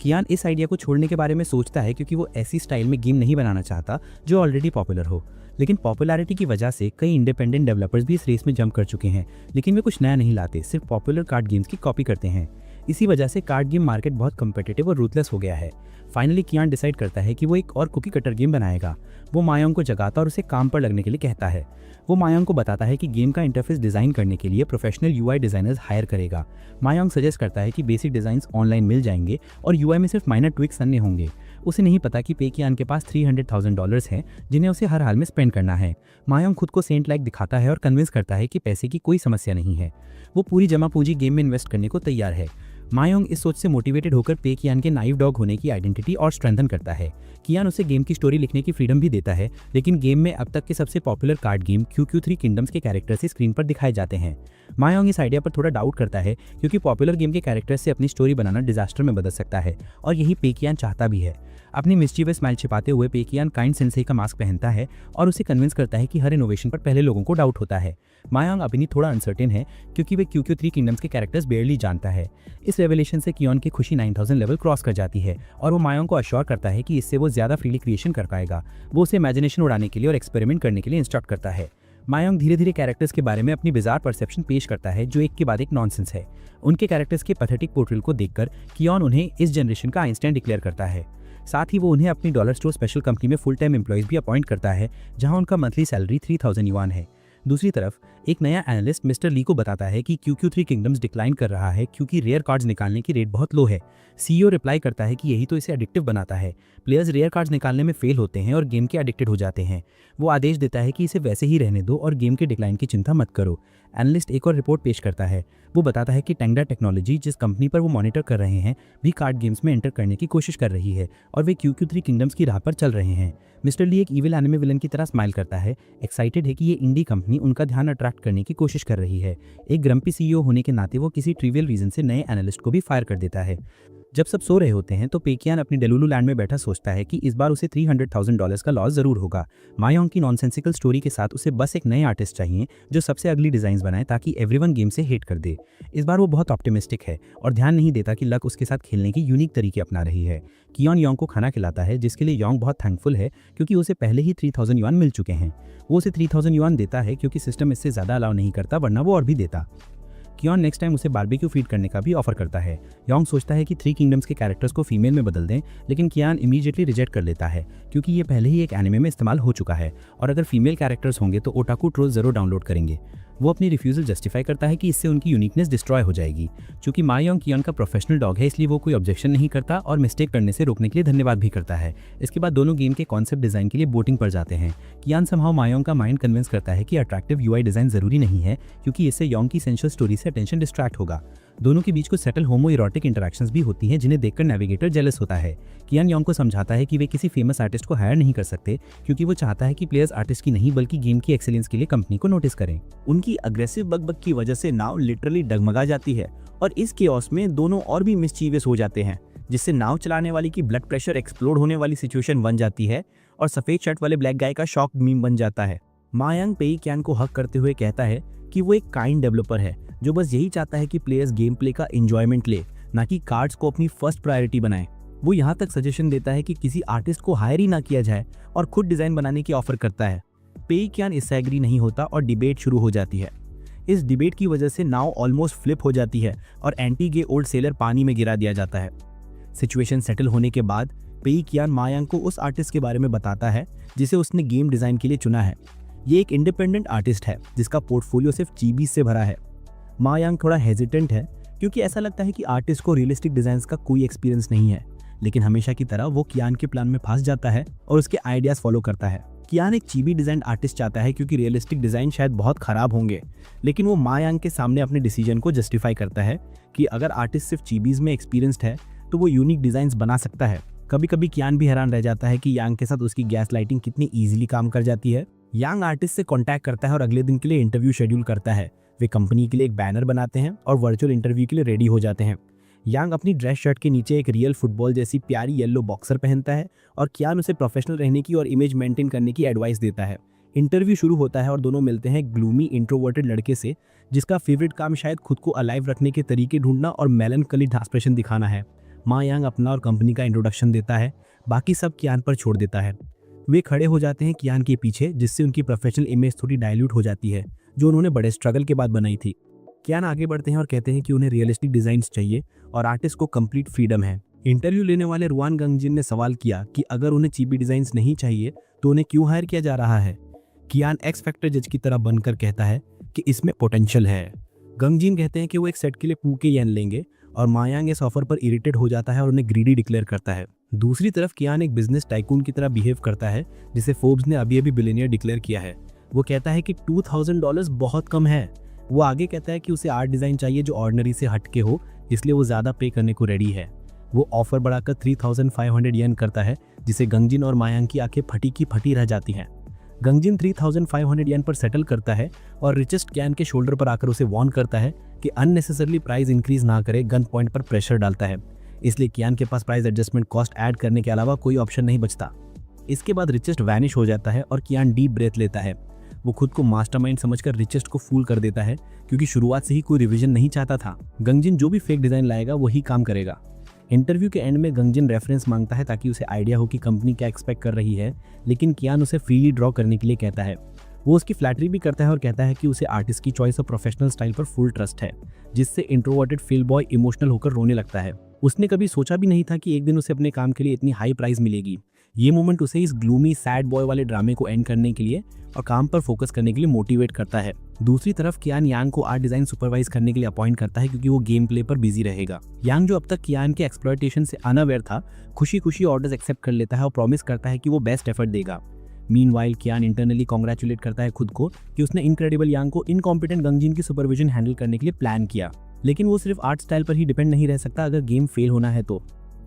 कियान इस आइडिया को छोड़ने के बारे में सोचता है क्योंकि वो ऐसी स्टाइल में गेम नहीं बनाना चाहता जो ऑलरेडी पॉपुलर हो। लेकिन पॉपुलैरिटी की वजह से कई इंडिपेंडेंट डेवलपर्स भी इस रेस में जंप कर चुके हैं, लेकिन वे कुछ नया नहीं लाते, सिर्फ पॉपुलर कार्ड गेम्स की कॉपी करते हैं। इसी वजह से कार्ड गेम मार्केट बहुत कम्पिटिटिव और रूथलेस हो गया है। फाइनली कियान डिसाइड करता है कि वो एक और कुकी कटर गेम बनाएगा। वो मायांग को जगाता और उसे काम पर लगने के लिए कहता है। वो मायांग को बताता है कि गेम का इंटरफेस डिज़ाइन करने के लिए प्रोफेशनल यूआई डिज़ाइनर्स हायर करेगा। मायांग सजेस्ट करता है कि बेसिक डिज़ाइंस ऑनलाइन मिल जाएंगे और यूआई में सिर्फ माइनर ट्विक्स करने होंगे। उसे नहीं पता कि पे कियान के पास $300,000 हैं जिन्हें उसे हर हाल में स्पेंड करना है। मायांग खुद को सेंट लाइक दिखाता है और कन्विंस करता है कि पैसे की कोई समस्या नहीं है। वो पूरी जमा पूंजी गेम में इन्वेस्ट करने को तैयार है। मायोंग इस सोच से मोटिवेटेड होकर पे कियान के नाइव डॉग होने की आइडेंटिटी और स्ट्रेंथन करता है। कियान उसे गेम की स्टोरी लिखने की फ्रीडम भी देता है, लेकिन गेम में अब तक के सबसे popular card game QQ3 kingdoms के कैरेक्टर्स ही स्क्रीन पर दिखाए जाते हैं। मायोंग इस आइडिया पर थोड़ा डाउट करता है क्योंकि पॉपुलर गेम के कैरेक्टर्स से अपनी स्टोरी बनाना डिजास्टर में बदल सकता है और यही पे कियान चाहता भी है। अपनी मिस्चीवियस स्माइल छिपाते हुए पे कियान काइंड सेंसेई का मास्क पहनता है और उसे कन्विंस करता है कि हर इनोवेशन पर पहले लोगों को डाउट होता है। मायोंग अपनी थोड़ा अनसर्टेन है क्योंकि वे QQ3 किंगडम्स के कैरेक्टर्स बेयरली जानता है। इस रेवलेशन से कियान की खुशी 9000 लेवल क्रॉस कर जाती है और वो मायोंग को अश्योर करता है कि इससे वो ज्यादा फ्रीली क्रिएशन कर पाएगा। वो उसे इमेजिनेशन उड़ाने के लिए और एक्सपेरिमेंट करने के लिए इंस्ट्रक्ट करता है। मायोंग धीरे धीरे कैरेक्टर्स के बारे में अपनी बिजार परसेप्शन पेश करता है जो एक के बाद एक नॉनसेंस है। उनके कैरेक्टर्स के पैथेटिक पोर्ट्रेल को देखकर कियान उन्हें इस जनरेशन का आइंस्टाइन डिक्लेयर करता है। साथ ही वो उन्हें अपनी डॉलर स्टोर स्पेशल कंपनी में फुल टाइम एम्प्लॉइज भी अपॉइंट करता है जहां उनका मंथली सैलरी 3000 युआन है। दूसरी तरफ एक नया एनालिस्ट मिस्टर ली को बताता है कि QQ3 किंगडम्स डिक्लाइन कर रहा है क्योंकि रेयर कार्ड्स निकालने की रेट बहुत लो है। CEO रिप्लाई करता है कि यही तो इसे एडिक्टिव बनाता है। प्लेयर्स रेयर कार्ड्स निकालने में फेल होते हैं और गेम के एडिक्टेड हो जाते हैं। वो आदेश देता है कि इसे वैसे ही रहने दो और गेम के डिक्लाइन की चिंता मत करो। एनालिस्ट एक और रिपोर्ट पेश करता है। वो बताता है कि टेंगडा टेक्नोलॉजी जिस कंपनी पर वो मॉनिटर कर रहे हैं भी कार्ड गेम्स में एंटर करने की कोशिश कर रही है और वे QQ3 किंगडम्स की राह पर चल रहे हैं। मिस्टर ली एक इविल एनिमे विलन की तरह स्माइल करता है, एक्साइटेड है कि ये इंडी कंपनी उनका ध्यान अट्रैक्ट करने की कोशिश कर रही है। एक ग्रम्पी CEO होने के नाते वो किसी ट्रिवियल रीजन से नए एनालिस्ट को भी फायर कर देता है। जब सब सो रहे होते हैं तो पे कियान अपनी डेलुलु लैंड में बैठा सोचता है कि इस बार उसे $300,000 का लॉस जरूर होगा। मायोंग की नॉनसेंसिकल स्टोरी के साथ उसे बस एक नए आर्टिस्ट चाहिए जो सबसे अगली डिजाइन बनाए ताकि एवरीवन गेम से हेट कर दे। इस बार वो बहुत ऑप्टिमिस्टिक है और ध्यान नहीं देता कि लक उसके साथ खेलने की यूनिक तरीके अपना रही है। कियान योंग को खाना खिलाता है जिसके लिए योंग बहुत थैंकफुल है क्योंकि उसे पहले ही 3000 युआन मिल चुके हैं। वो उसे 3000 युआन देता है क्योंकि सिस्टम इससे ज़्यादा अलाउ नहीं करता, वरना वो और भी देता। कियान नेक्स्ट टाइम उसे बारबेक्यू फीड करने का भी ऑफर करता है। योंग सोचता है कि 3 किंगडम्स के कैरेक्टर्स को फीमेल में बदल दें, लेकिन कियान इमीडिएटली रिजेक्ट कर लेता है क्योंकि ये पहले ही एक एनिमे में इस्तेमाल हो चुका है और अगर फीमेल कैरेक्टर्स होंगे तो ओटाकू ट्रोल जरूर डाउनलोड करेंगे। वो अपनी रिफ्यूजल जस्टिफाई करता है कि इससे उनकी यूनिकनेस डिस्ट्रॉय हो जाएगी। चूंकि मा योंग कियान का प्रोफेशनल डॉग है, इसलिए वो कोई ऑब्जेक्शन नहीं करता और मिस्टेक करने से रोकने के लिए धन्यवाद भी करता है। इसके बाद दोनों गेम के कॉन्सेप्ट डिजाइन के लिए बोटिंग पर जाते हैं। कियान समहाउ मा योंग का माइंड कन्विंस करता है कि अट्रैक्टिव यूआई डिजाइन जरूरी नहीं है क्योंकि इससे योंग की सेंशुअल स्टोरी से अटेंशन डिस्ट्रैक्ट होगा। दोनों के बीच कुछ सेटल होमो इरोटिक इंटरेक्शंस भी होती हैं जिन्हें देखकर नेविगेटर जेलस होता है। कियान योंग को समझाता है कि वे किसी फेमस आर्टिस्ट को हायर नहीं कर सकते क्योंकि वो चाहता है कि प्लेयर्स आर्टिस्ट की नहीं बल्कि गेम की एक्सीलेंस के लिए कंपनी को नोटिस करें। उनकी अग्रेसिव बकबक की वजह से नाव लिटरली डगमगा जाती है और इस केओस में दोनों और भी मिस्चीवियस हो जाते हैं, जिससे नाव चलाने वाली की ब्लड प्रेशर एक्सप्लोड होने वाली सिचुएशन बन जाती है और सफेद शर्ट वाले ब्लैक गाय का शॉक मीम बन जाता है। मा योंग पेई कियान को हक करते हुए कहता है कि वो एक काइंड डेवलपर है जो बस यही चाहता है कि प्लेयर्स गेम प्ले का एंजॉयमेंट ले, ना कि कार्ड्स को अपनी फर्स्ट प्रायोरिटी बनाए। वो यहाँ तक सजेशन देता है कि किसी आर्टिस्ट को हायर ही ना किया जाए और खुद डिजाइन बनाने की ऑफर करता है। पेई कियान इससे एग्री नहीं होता और डिबेट शुरू हो जाती है। इस डिबेट की वजह से नाव ऑलमोस्ट फ्लिप हो जाती है और एंटी गे ओल्ड सेलर पानी में गिरा दिया जाता है। सिचुएशन सेटल होने के बाद पेई कियान मा योंग को उस आर्टिस्ट के बारे में बताता है जिसे उसने गेम डिजाइन के लिए चुना है। ये एक इंडिपेंडेंट आर्टिस्ट है जिसका पोर्टफोलियो सिर्फ चीबीज से भरा है। मा योंग थोड़ा हेजिटेंट है क्योंकि ऐसा लगता है कि आर्टिस्ट को रियलिस्टिक डिजाइन्स का कोई एक्सपीरियंस नहीं है, लेकिन हमेशा की तरह वो कियान के प्लान में फंस जाता है और उसके आइडियाज फॉलो करता है। कियान एक चीबी डिजाइन आर्टिस्ट चाहता है क्योंकि रियलिस्टिक डिजाइन शायद बहुत खराब होंगे, लेकिन वो मा योंग के सामने अपने डिसीजन को जस्टिफाई करता है कि अगर आर्टिस्ट सिर्फ चीबीज में एक्सपीरियंस्ड है तो वो यूनिक डिजाइन्स बना सकता है। कभी कभी कियान भी हैरान रह जाता है कि यांग के साथ उसकी गैस लाइटिंग कितनी ईजिली काम कर जाती है। यांग आर्टिस्ट से कॉन्टैक्ट करता है और अगले दिन के लिए इंटरव्यू शेड्यूल करता है। वे कंपनी के लिए एक बैनर बनाते हैं और वर्चुअल इंटरव्यू के लिए रेडी हो जाते हैं। यांग अपनी ड्रेस शर्ट के नीचे एक रियल फुटबॉल जैसी प्यारी येलो बॉक्सर पहनता है और कियान उसे प्रोफेशनल रहने की और इमेज मेंटेन करने की एडवाइस देता है। इंटरव्यू शुरू होता है और दोनों मिलते हैं ग्लूमी इंट्रोवर्टेड लड़के से जिसका फेवरेट काम शायद खुद को अलाइव रखने के तरीके ढूंढना और मेलनकली एक्सप्रेशन दिखाना है। मा यांग अपना और कंपनी का इंट्रोडक्शन देता है, बाकी सब कियान पर छोड़ देता है। वे खड़े हो जाते हैं कियान के पीछे, जिससे उनकी प्रोफेशनल इमेज थोड़ी डाइल्यूट हो जाती है जो उन्होंने बड़े स्ट्रगल के बाद बनाई थी। कियान आगे बढ़ते हैं और कहते हैं कि उन्हें रियलिस्टिक डिजाइन्स चाहिए और आर्टिस्ट को कंप्लीट फ्रीडम है। इंटरव्यू लेने वाले रुआन गंगजिन ने सवाल किया कि अगर उन्हें चीबी डिजाइन्स नहीं चाहिए तो उन्हें क्यों हायर किया जा रहा है। कियान एक्स फैक्टर जज की तरह बनकर कहता है कि इसमें पोटेंशियल है। गंगजिन कहते हैं कि वो एक सेट के लिए पूके येन लेंगे और मा यांग इस ऑफर पर इरिटेट हो जाता है और उन्हें ग्रीडी डिक्लेयर करता है। दूसरी तरफ कियान एक बिजनेस टाइकून की तरह बिहेव करता है जिसे फोर्ब्स ने अभी बिलियनियर डिक्लेयर किया है। वो कहता है कि $2000 बहुत कम है। वो आगे कहता है कि उसे आर्ट डिजाइन चाहिए जो ऑर्डिनरी से हटके हो, इसलिए वो ज्यादा पे करने को रेडी है। वो ऑफर बढ़ाकर 3500 येन करता है जिसे गंगजिन और मा यांग की आंखें फटी की फटी रह जाती हैं। गंगजिन 3500 येन पर सेटल करता है और रिचेस्ट कियान के शोल्डर पर आकर उसे वार्न करता है कि अननेसेसरली प्राइस इंक्रीज ना करे, गन पॉइंट पर प्रेशर डालता है। इसलिए कियान के पास प्राइस एडजस्टमेंट कॉस्ट ऐड करने के अलावा कोई ऑप्शन नहीं बचता। इसके बाद रिचेस्ट वैनिश हो जाता है और कियान डीप ब्रेथ लेता है। वो खुद को मास्टरमाइंड समझकर रिचेस्ट को फूल कर देता है क्योंकि शुरुआत से ही कोई रिवीजन नहीं चाहता था। गंगजिन जो भी फेक डिजाइन लाएगा वही काम करेगा। इंटरव्यू के एंड में गंगजिन रेफरेंस मांगता है ताकि उसे आइडिया हो कि कंपनी क्या एक्सपेक्ट कर रही है, लेकिन कियान उसे फ्रीली ड्रॉ करने के लिए कहता है। वो उसकी फ्लैटरी भी करता है और कहता है कि उसे आर्टिस्ट की चॉइस और प्रोफेशनल स्टाइल पर फुल ट्रस्ट है, जिससे इंट्रोवर्टेड फील बॉय इमोशनल होकर रोने लगता है। उसने कभी सोचा भी नहीं था कि एक दिन उसे अपने काम के लिए इतनी हाई प्राइस मिलेगी। ये मोमेंट उसे इस ग्लूमी सैड बॉय वाले ड्रामे को एंड करने के लिए और काम पर फोकस करने के लिए मोटिवेट करता है। दूसरी तरफ कियान यांग को आर्ट डिजाइन सुपरवाइज करने के लिए अपॉइंट करता है क्योंकि वो गेम प्ले पर बिजी रहेगा। यांग जो अब तक कियान के एक्सप्लॉयटेशन से अनअवेयर था, खुशी खुशी ऑर्डर्स एक्सेप्ट कर लेता है और प्रॉमिस करता है कि वो बेस्ट एफर्ट देगा। मीनवाइल कियान इंटरनली कॉन्ग्रेचुलेट करता है खुद को कि उसने इनक्रेडिबल यांग को इनकॉम्पिटेंट गंगजिन की सुपरविजन हैंडल करने के लिए प्लान किया। लेकिन वो सिर्फ आर्ट स्टाइल पर ही डिपेंड नहीं रह सकता अगर गेम फेल होना है तो।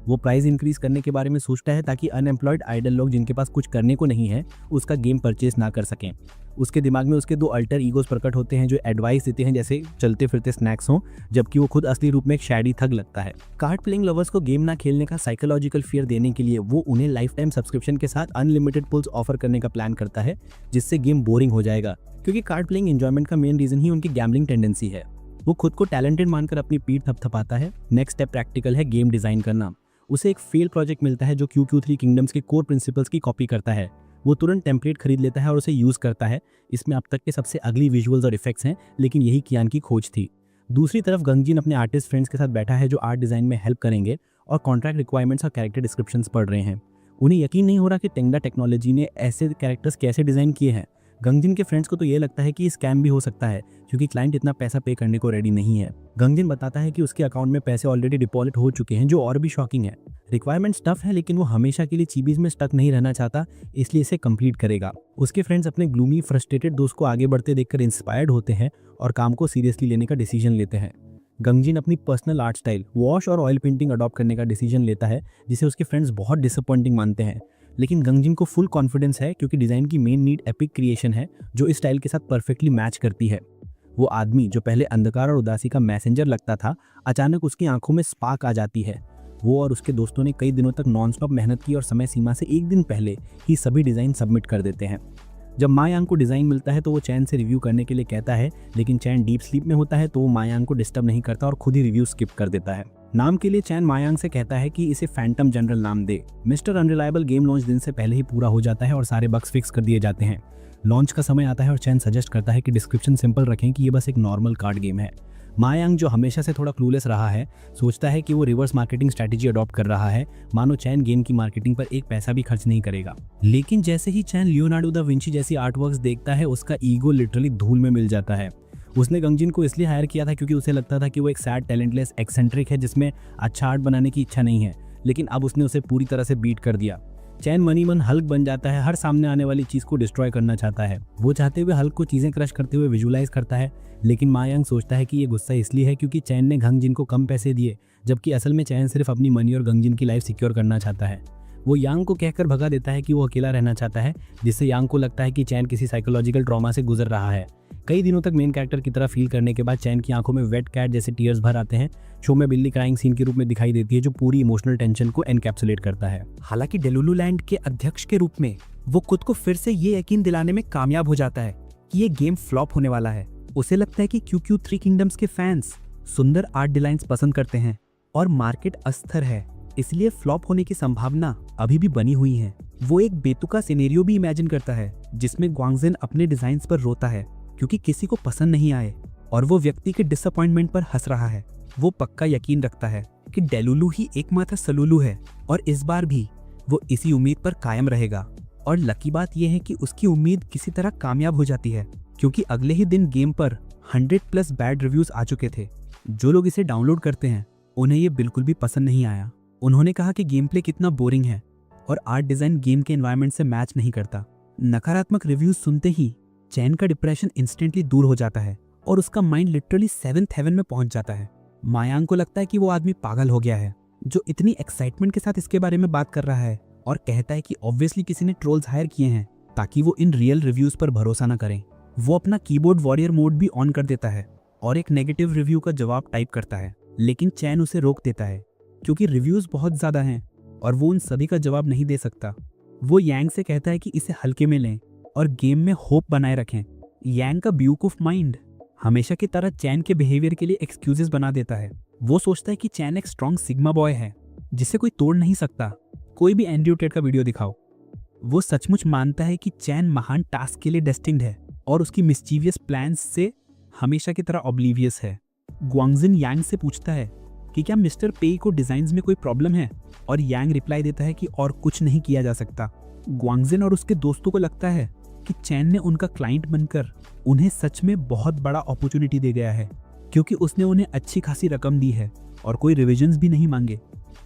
वो प्राइस इंक्रीज करने के बारे में सोचता है ताकि अनएम्प्लॉयड आइडल लोग जिनके पास कुछ करने को नहीं है उसका गेम परचेस ना कर सकें। उसके दिमाग में उसके दो अल्टर ईगोस प्रकट होते हैं जो एडवाइस देते हैं जैसे चलते फिरते स्नैक्स हों, जबकि वो खुद असली रूप में एक शैडी थग लगता है। कार्ड प्लेइंग लवर्स को गेम ना खेलने का साइकोलॉजिकल फियर देने के लिए वो उन्हें लाइफ टाइम सब्सक्रिप्शन के साथ अनलिमिटेड पुल्स ऑफर करने का प्लान करता है, जिससे गेम बोरिंग हो जाएगा क्योंकि कार्ड प्लेइंग एंजॉयमेंट का मेन रीजन ही उनकी गैम्बलिंग टेंडेंसी है। वो खुद को टैलेंटेड मानकर अपनी पीठ थपथपाता है। नेक्स्ट स्टेप प्रैक्टिकल है गेम डिजाइन करना। उसे एक फेल प्रोजेक्ट मिलता है जो QQ3 किंगडम्स के कोर प्रिंसिपल्स की कॉपी करता है। वो तुरंत टेम्पलेट खरीद लेता है और उसे यूज करता है। इसमें अब तक के सबसे अगली विजुअल्स और इफेक्ट्स हैं, लेकिन यही कियान की खोज थी। दूसरी तरफ गंगजिन अपने आर्टिस्ट फ्रेंड्स के साथ बैठा है जो आर्ट डिज़ाइन में हेल्प करेंगे और कॉन्ट्रैक्ट रिक्वायरमेंट्स और कैरेक्टर डिस्क्रिप्शंस पढ़ रहे हैं। उन्हें यकीन नहीं हो रहा कि टेंगडा टेक्नोलॉजी ने ऐसे कैरेक्टर्स कैसे डिज़ाइन किए हैं। गंगजिन के फ्रेंड्स को तो ये लगता है कि स्कैम भी हो सकता है क्योंकि क्लाइंट इतना पैसा पे करने को रेडी नहीं है। गंगजिन बताता है कि उसके अकाउंट में पैसे ऑलरेडी डिपॉजिट हो चुके हैं, जो और भी शॉकिंग है। रिक्वायरमेंट्स टफ है लेकिन वो हमेशा के लिए चीबीज में स्टक नहीं रहना चाहता, इसलिए इसे कंप्लीट करेगा। उसके फ्रेंड्स अपने ग्लूमी फ्रस्ट्रेटेड दोस्त को आगे बढ़ते देखकर इंस्पायर्ड होते हैं और काम को सीरियसली लेने का डिसीजन लेते हैं। गंगजिन अपनी पर्सनल आर्ट स्टाइल वॉश और ऑयल पेंटिंग अडॉप्ट करने का डिसीजन लेता है, जिसे उसके फ्रेंड्स बहुत डिसअपॉइंटिंग मानते हैं। लेकिन गंगजिन को फुल कॉन्फिडेंस है क्योंकि डिज़ाइन की मेन नीड एपिक क्रिएशन है जो इस स्टाइल के साथ परफेक्टली मैच करती है। वो आदमी जो पहले अंधकार और उदासी का मैसेंजर लगता था, अचानक उसकी आंखों में स्पार्क आ जाती है। वो और उसके दोस्तों ने कई दिनों तक नॉनस्टॉप मेहनत की और समय सीमा से एक दिन पहले ही सभी डिज़ाइन सबमिट कर देते हैं। जब मा यांग को डिज़ाइन मिलता है तो वो चैन से रिव्यू करने के लिए कहता है, लेकिन चैन डीप स्लीप में होता है तो वो मा यांग को डिस्टर्ब नहीं करता और खुद ही रिव्यू स्किप कर देता है। नाम के लिए चैन मा यांग से कहता है कि इसे फैंटम जनरल नाम दे। मिस्टर अनरिलायबल गेम लॉन्च दिन से पहले ही पूरा हो जाता है और सारे बग्स फिक्स कर दिए जाते हैं। लॉन्च का समय आता है और चैन सजेस्ट करता है कि डिस्क्रिप्शन सिंपल रखें कि ये बस एक नॉर्मल कार्ड गेम है। मा यांग जो हमेशा से थोड़ा क्लूलेस रहा है, सोचता है कि वो रिवर्स मार्केटिंग स्ट्रैटेजी अडॉप्ट कर रहा है, मानो चैन गेम की मार्केटिंग पर एक पैसा भी खर्च नहीं करेगा। लेकिन जैसे ही चैन लियोनार्डो दा विंची जैसी आर्टवर्क्स देखता है, उसका ईगो लिटरली धूल में मिल जाता है। उसने गंगजिन को इसलिए हायर किया था क्योंकि उसे लगता था कि वो एक सैड टैलेंटलेस एक्सेंट्रिक है जिसमें अच्छा आर्ट बनाने की इच्छा नहीं है, लेकिन अब उसने उसे पूरी तरह से बीट कर दिया। चैन मनी मन हल्क बन जाता है, हर सामने आने वाली चीज़ को डिस्ट्रॉय करना चाहता है। वो चाहते हुए हल्क को चीज़ें क्रश करते हुए विजुलाइज करता है, लेकिन मा यांग सोचता है कि ये गुस्सा इसलिए है क्योंकि चैन ने गंगजिन को कम पैसे दिए, जबकि असल में चैन सिर्फ अपनी मनी और गंगजिन की लाइफ सिक्योर करना चाहता है। वो यांग को कहकर भगा देता है कि वो अकेला रहना चाहता है, जिससे यांग को लगता है कि चैन किसी साइकोलॉजिकल ट्रॉमा से गुजर रहा है। कई दिनों तक मेन कैरेक्टर की तरह फील करने के बाद चैन की आंखों में वेट कैट जैसे टीयर्स भर आते हैं। शो में बिल्ली क्राइंग सीन के रूप में दिखाई देती है जो पूरी इमोशनल टेंशन को एनकैप्सुलेट करता है। हालांकि डेलुलु लैंड के अध्यक्ष के रूप में वो खुद को फिर से ये यकीन दिलाने में कामयाब हो जाता है कि ये गेम फ्लॉप होने वाला है। उसे लगता है कि QQ 3 किंगडम्स के फैंस सुंदर आर्ट डिजाइन्स पसंद करते हैं और मार्केट अस्थिर है, इसलिए फ्लॉप होने की संभावना अभी भी बनी हुई है। वो एक बेतुका सिनेरियो भी इमेजिन करता है जिसमें ग्वांगजिन अपने डिजाइन्स पर रोता है क्योंकि किसी को पसंद नहीं आए और वो व्यक्ति के डिसअपॉइंटमेंट पर हंस रहा है। वो पक्का यकीन रखता है कि डेलुलु ही एकमात्र सलुलु है और इस बार भी वो इसी उम्मीद पर कायम रहेगा। और लकी बात यह है कि उसकी उम्मीद किसी तरह कामयाब हो जाती है क्योंकि अगले ही दिन गेम पर 100+ बैड रिव्यूज आ चुके थे। जो लोग इसे डाउनलोड करते हैं उन्हें ये बिल्कुल भी पसंद नहीं आया। उन्होंने कहा कि गेम प्ले कितना बोरिंग है और आर्ट डिज़ाइन गेम के एनवायरनमेंट से मैच नहीं करता। नकारात्मक रिव्यूज सुनते ही चैन का डिप्रेशन इंस्टेंटली दूर हो जाता है और उसका माइंड लिटरली 7th हेवन में पहुंच जाता है। मा यांग को लगता है कि वो आदमी पागल हो गया है जो इतनी एक्साइटमेंट के साथ इसके बारे में बात कर रहा है, और कहता है कि ऑब्वियसली किसी ने ट्रोल्स हायर किए हैं ताकि वो इन रियल रिव्यूज पर भरोसा ना करें। वो अपना कीबोर्ड वॉरियर मोड भी ऑन कर देता है और एक नेगेटिव रिव्यू का जवाब टाइप करता है, लेकिन चैन उसे रोक देता है क्योंकि रिव्यूज बहुत ज़्यादा हैं और वो उन सभी का जवाब नहीं दे सकता। वो यांग से कहता है कि इसे हल्के में लें और गेम में होप बनाए रखें। यांग का बेवकूफ माइंड हमेशा की तरह चैन के बिहेवियर के लिए एक्सक्यूजेस बना देता है। वो सोचता है कि चैन एक स्ट्रॉन्ग सिग्मा बॉय है जिसे कोई तोड़ नहीं सकता, कोई भी एंड्रयू टेड का वीडियो दिखाओ। वो सचमुच मानता है कि चैन महान टास्क के लिए डेस्टिन्ड है और उसकी मिस्चीवियस प्लान्स से हमेशा की तरह ऑब्लिवियस है। ग्वांगजिन यांग से पूछता है कि क्या मिस्टर पेई को डिजाइन्स में कोई प्रॉब्लम है, और यांग रिप्लाई देता है कि और कुछ नहीं किया जा सकता। ग्वांगजिन और उसके दोस्तों को लगता है कि चैन ने उनका क्लाइंट बनकर उन्हें सच में बहुत बड़ा अपॉर्चुनिटी दे गया है क्योंकि उसने उन्हें अच्छी खासी रकम दी है और कोई रिविजन्स भी नहीं मांगे।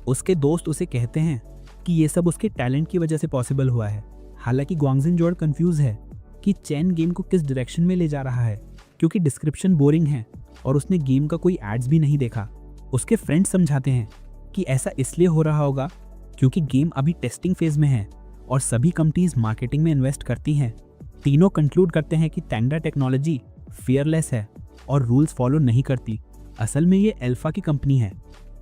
उसके दोस्त उसे कहते हैं कि ये सब उसके टैलेंट की वजह से पॉसिबल हुआ है। हालांकि ग्वांगजिन जोड़ कंफ्यूज है कि चैन गेम को किस डायरेक्शन में ले जा रहा है क्योंकि डिस्क्रिप्शन बोरिंग है और उसने गेम का कोई एड्स भी नहीं देखा। उसके फ्रेंड्स समझाते हैं कि ऐसा इसलिए हो रहा होगा क्योंकि गेम अभी टेस्टिंग फेज में है और सभी कंपनीज मार्केटिंग में इन्वेस्ट करती हैं। तीनों कंक्लूड करते हैं कि टेंगडा टेक्नोलॉजी फियरलेस है और रूल्स फॉलो नहीं करती। असल में ये अल्फा की कंपनी है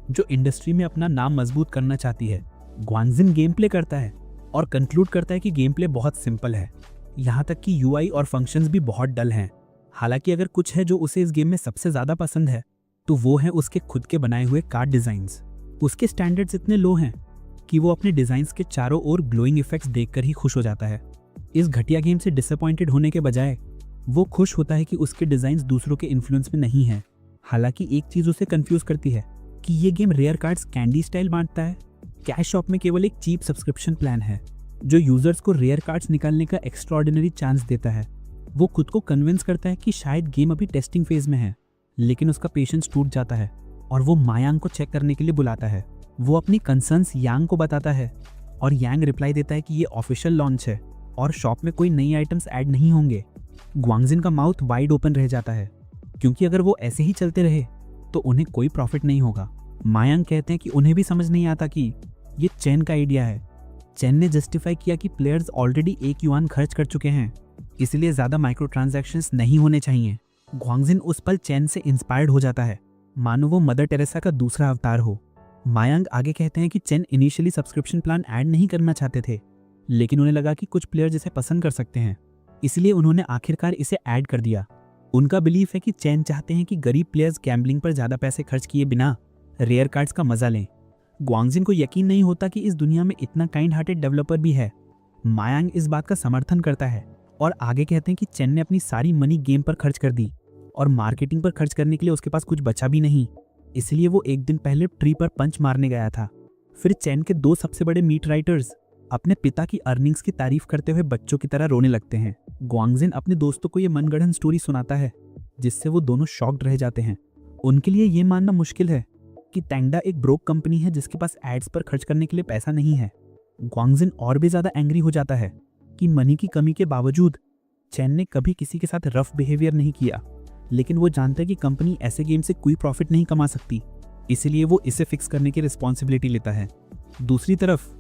जो इंडस्ट्री में अपना नाम मजबूत करना चाहती है। ग्वांगजिन गेम प्ले करता है और कंक्लूड करता है कि गेम प्ले बहुत सिंपल है, यहाँ तक कि यूआई और फंक्शंस भी बहुत डल हैं। हालांकि अगर कुछ है जो उसे इस गेम में सबसे ज़्यादा पसंद है तो वो है उसके खुद के बनाए हुए कार्ड डिज़ाइंस। उसके स्टैंडर्ड्स इतने लो हैं कि वो अपने डिज़ाइंस के चारों ओर ग्लोइंग इफेक्ट्स देखकर ही खुश हो जाता है। इस घटिया गेम से डिसअपॉइंटेड होने के बजाय वो खुश होता है कि उसके डिज़ाइंस दूसरों के इन्फ्लुएंस में नहीं हैं। हालांकि एक चीज उसे कंफ्यूज करती है कि ये game rare cards candy style बांटता है। कैश शॉप में केवल एक चीप सब्सक्रिप्शन प्लान है जो यूजर्स को रेयर कार्ड्स निकालने का एक्स्ट्राऑर्डिनरी चांस देता है। वो खुद को कन्विंस करता है कि शायद गेम अभी टेस्टिंग फेज में है, लेकिन उसका पेशेंस टूट जाता है और वो मायांग को चेक करने के लिए बुलाता है। वो अपनी कंसर्न्स यांग को बताता है और यांग रिप्लाई देता है कि ये ऑफिशियल लॉन्च है और शॉप में कोई नई आइटम्स ऐड नहीं होंगे। ग्वांगजिन का माउथ वाइड ओपन रह जाता है क्योंकि अगर वो ऐसे ही चलते रहे तो उन्हें कोई प्रॉफिट नहीं होगा। मायांग कहते हैं कि उन्हें भी समझ नहीं आता कि ये चैन का आइडिया है। चैन ने जस्टिफाई किया कि प्लेयर्स ऑलरेडी 1 युआन खर्च कर चुके हैं, इसलिए ज़्यादा माइक्रो ट्रांजैक्शंस नहीं होने चाहिए। ग्वांगजिन उस पल चैन से इंस्पायर्ड हो जाता है, मानो वो मदर टेरेसा का दूसरा अवतार हो। मायांग आगे कहते हैं कि चैन इनिशियली सब्सक्रिप्शन प्लान ऐड नहीं करना चाहते थे, लेकिन उन्हें लगा कि कुछ प्लेयर्स इसे पसंद कर सकते हैं, इसलिए उन्होंने आखिरकार इसे ऐड कर दिया। उनका बिलीफ है कि चैन चाहते हैं कि गरीब प्लेयर्स गैम्बलिंग पर ज़्यादा पैसे खर्च किए बिना रेयर कार्ड्स का मजा लें। ग्वांगजिन को यकीन नहीं होता कि इस दुनिया में इतना काइंड हार्टेड डेवलपर भी है। मायांग इस बात का समर्थन करता है और आगे कहते हैं कि चैन ने अपनी सारी मनी गेम पर खर्च कर दी और मार्केटिंग पर खर्च करने के लिए उसके पास कुछ बचा भी नहीं, इसलिए वो एक दिन पहले ट्री पर पंच मारने गया था। फिर चैन के 2 सबसे बड़े मीट राइटर्स अपने पिता की अर्निंग्स की तारीफ करते हुए बच्चों की तरह रोने लगते हैं। ग्वांगजिन अपने दोस्तों को ये मनगढ़ंत स्टोरी सुनाता है जिससे वो दोनों शॉक्ड रह जाते हैं। उनके लिए ये मानना मुश्किल है कि टेंगडा एक ब्रोक कंपनी है जिसके पास एड्स पर खर्च करने के लिए पैसा नहीं है। ग्वांगजिन और भी ज़्यादा एंग्री हो जाता है कि मनी की कमी के बावजूद चैन ने कभी किसी के साथ रफ बिहेवियर नहीं किया, लेकिन वो जानता है कि कंपनी ऐसे गेम से कोई प्रॉफिट नहीं कमा सकती, इसलिए वो इसे फिक्स करने की रिस्पॉन्सिबिलिटी लेता है। दूसरी तरफ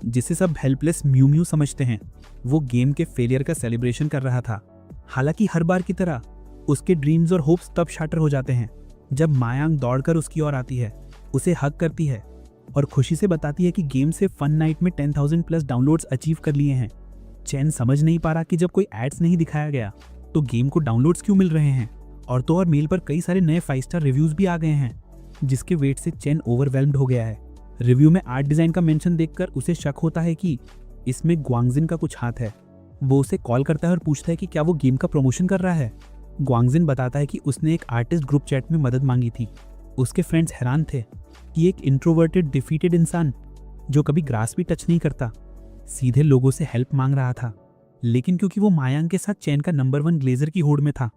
जिसे सब हेल्पलेस म्यू म्यू समझते हैं, वो गेम के फेलियर का सेलिब्रेशन कर रहा था। हालांकि हर बार की तरह उसके ड्रीम्स और होप्स तब शाटर हो जाते हैं जब मायांग दौड़कर उसकी ओर आती है, उसे हग करती है और खुशी से बताती है कि गेम से फन नाइट में 10,000 प्लस डाउनलोड्स अचीव कर लिए हैं। चैन समझ नहीं पा रहा कि जब कोई एड्स नहीं दिखाया गया तो गेम को डाउनलोड्स क्यों मिल रहे हैं, और तो और मेल पर कई सारे नए 5 स्टार रिव्यूज भी आ गए हैं, जिसके वेट से चैन ओवरवेल्म्ड हो गया है। रिव्यू में आर्ट डिजाइन का मेंशन देखकर उसे शक होता है कि इसमें ग्वांगजिन का कुछ हाथ है। वो उसे कॉल करता है और पूछता है कि क्या वो गेम का प्रमोशन कर रहा है। ग्वांगजिन बताता है कि उसने एक आर्टिस्ट ग्रुप चैट में मदद मांगी थी। उसके फ्रेंड्स हैरान थे कि एक इंट्रोवर्टेड डिफीटेड इंसान जो कभी ग्रास भी टच नहीं करता सीधे लोगों से हेल्प मांग रहा था, लेकिन क्योंकि वो मायांग के साथ चैन का नंबर 1 ग्लेजर की होड़ में था,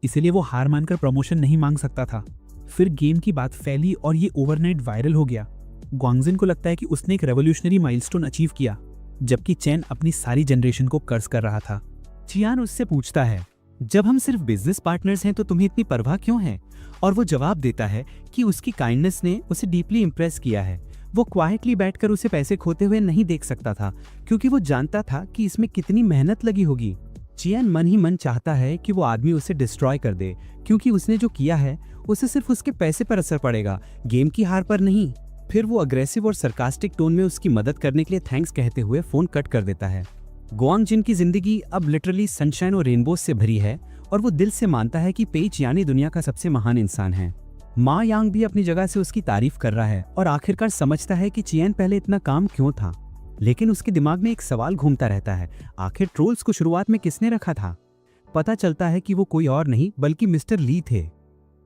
इसलिए वो हार मानकर प्रमोशन नहीं मांग सकता था। फिर गेम की बात फैली और ये ओवरनाइट वायरल हो गया। ग्वांगजिन को लगता है कि उसने एक रेवोल्यूशनरी माइलस्टोन अचीव किया, जबकि चैन अपनी सारी जनरेशन को कर्ज कर रहा था। चियान उससे पूछता है, जब हम सिर्फ बिजनेस पार्टनर्स हैं तो तुम्हें इतनी परवाह क्यों है? और वो जवाब देता है कि उसकी काइंडनेस ने उसे डीपली इंप्रेस किया है। वो क्वाइटली बैठकर उसे पैसे खोते हुए नहीं देख सकता था, क्योंकि वो जानता था कि इसमें कितनी मेहनत लगी होगी। चियान मन ही मन चाहता है कि वो आदमी उसे डिस्ट्रॉय कर दे, क्योंकि उसने जो किया है उसे सिर्फ उसके पैसे पर असर पड़ेगा, गेम की हार पर नहीं। फिर वो अग्रेसिव और सरकास्टिक टोन में उसकी मदद करने के लिए थैंक्स कहते हुए फोन कट कर देता है। ग्वांगजिन की जिंदगी अब लिटरली सनशाइन और रेनबोज से भरी है और वो दिल से मानता है कि पेई चियान दुनिया का सबसे महान इंसान है। मा यांग भी अपनी जगह से उसकी तारीफ कर रहा है और आखिरकार समझता है कि चियान पहले इतना काम क्यों था, लेकिन उसके दिमाग में एक सवाल घूमता रहता है, आखिर ट्रोल्स को शुरुआत में किसने रखा था? पता चलता है कि वो कोई और नहीं बल्कि मिस्टर ली थे।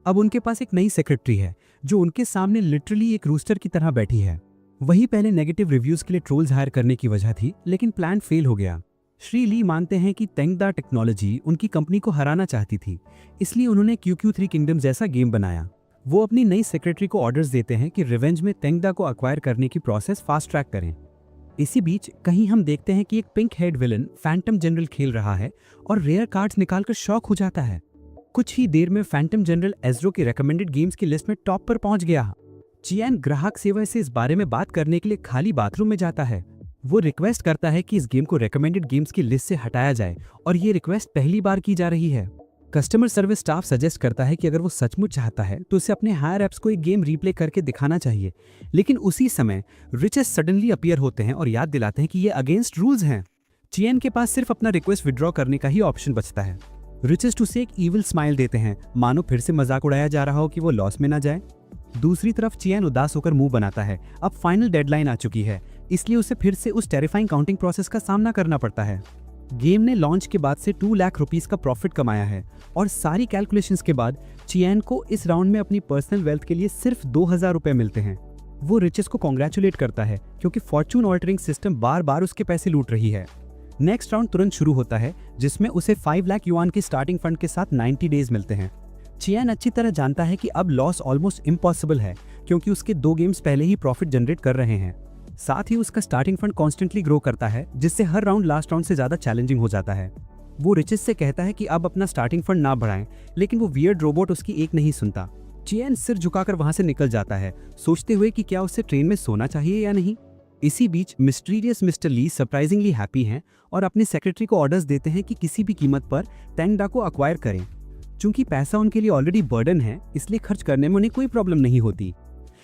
अब उनके पास एक नई सेक्रेटरी है जो उनके सामने लिटरली एक रूस्टर की तरह बैठी है। वही पहले नेगेटिव रिव्यूज के लिए ट्रोल्स हायर करने की वजह थी, लेकिन प्लान फेल हो गया। श्री ली मानते हैं कि टेंगडा टेक्नोलॉजी उनकी कंपनी को हराना चाहती थी, इसलिए उन्होंने QQ3 किंगडम जैसा गेम बनाया। वो अपनी नई सेक्रेटरी को ऑर्डर्स देते हैं कि रिवेंज में टेंगडा को अक्वायर करने की प्रोसेस फास्ट ट्रैक करें। इसी बीच कहीं हम देखते हैं कि एक pink head villain Phantom general खेल रहा है और रेयर कार्ड्स निकालकर शॉक हो जाता है। कुछ ही देर में फैंटम जनरल एज़रो की रेकमेंडेड गेम्स की लिस्ट में टॉप पर पहुंच गया। चियान ग्राहक सेवा से इस बारे में बात करने के लिए खाली बाथरूम में जाता है। वो रिक्वेस्ट करता है कि इस गेम को रेकमेंडेड गेम्स की लिस्ट से हटाया जाए और ये रिक्वेस्ट पहली बार की जा रही है। कस्टमर सर्विस स्टाफ सजेस्ट करता है कि अगर वो सचमुच चाहता है तो उसे अपने हायर एप्स को एक गेम रीप्ले करके दिखाना चाहिए, लेकिन उसी समय रिचेस सडनली अपीयर होते हैं और याद दिलाते हैं कि ये अगेंस्ट रूल्स हैं। चियान के पास सिर्फ अपना रिक्वेस्ट विड्रॉ करने का ही ऑप्शन बचता है। रिचेस उसे एक ईविल स्माइल देते हैं, मानो फिर से मजाक उड़ाया जा रहा हो कि वो लॉस में ना जाए। दूसरी तरफ चियान उदास होकर मुंह बनाता है। अब फाइनल डेडलाइन आ चुकी है, इसलिए उसे फिर से उस टेरिफाइंग काउंटिंग प्रोसेस का सामना करना पड़ता है। गेम ने लॉन्च के बाद से 2 लाख रुपीस का प्रॉफिट कमाया है और सारी कैलकुलेशंस के बाद चियान को इस राउंड में अपनी पर्सनल वेल्थ के लिए सिर्फ 2000 रुपए मिलते हैं। वो रिचेस को कॉन्ग्रेचुलेट करता है क्योंकि फॉर्चून ऑल्टरिंग सिस्टम बार बार उसके पैसे लूट रही है। नेक्स्ट राउंड तुरंत शुरू होता है जिसमें उसे 5 लाख युआन के स्टार्टिंग फंड के साथ 90 डेज मिलते हैं। चियान अच्छी तरह जानता है कि अब लॉस ऑलमोस्ट इम्पॉसिबल है क्योंकि उसके 2 गेम्स पहले ही प्रॉफिट जनरेट कर रहे हैं। साथ ही उसका स्टार्टिंग फंड कॉन्स्टेंटली ग्रो करता है जिससे हर राउंड लास्ट राउंड से ज्यादा चैलेंजिंग हो जाता है। वो रिचेस से कहता है कि अब अपना स्टार्टिंग फंड ना बढ़ाएं, लेकिन वो वियर्ड रोबोट उसकी एक नहीं सुनता। चियान सिर झुकाकर वहां से निकल जाता है, सोचते हुए कि क्या उसे ट्रेन में सोना चाहिए या नहीं। इसी बीच मिस्टीरियस मिस्टर ली सरप्राइजिंगली हैप्पी हैं और अपने सेक्रेटरी को ऑर्डर्स देते हैं कि किसी भी कीमत पर टेंगडा को अक्वायर करें। चूंकि पैसा उनके लिए ऑलरेडी बर्डन है, इसलिए खर्च करने में उन्हें कोई प्रॉब्लम नहीं होती।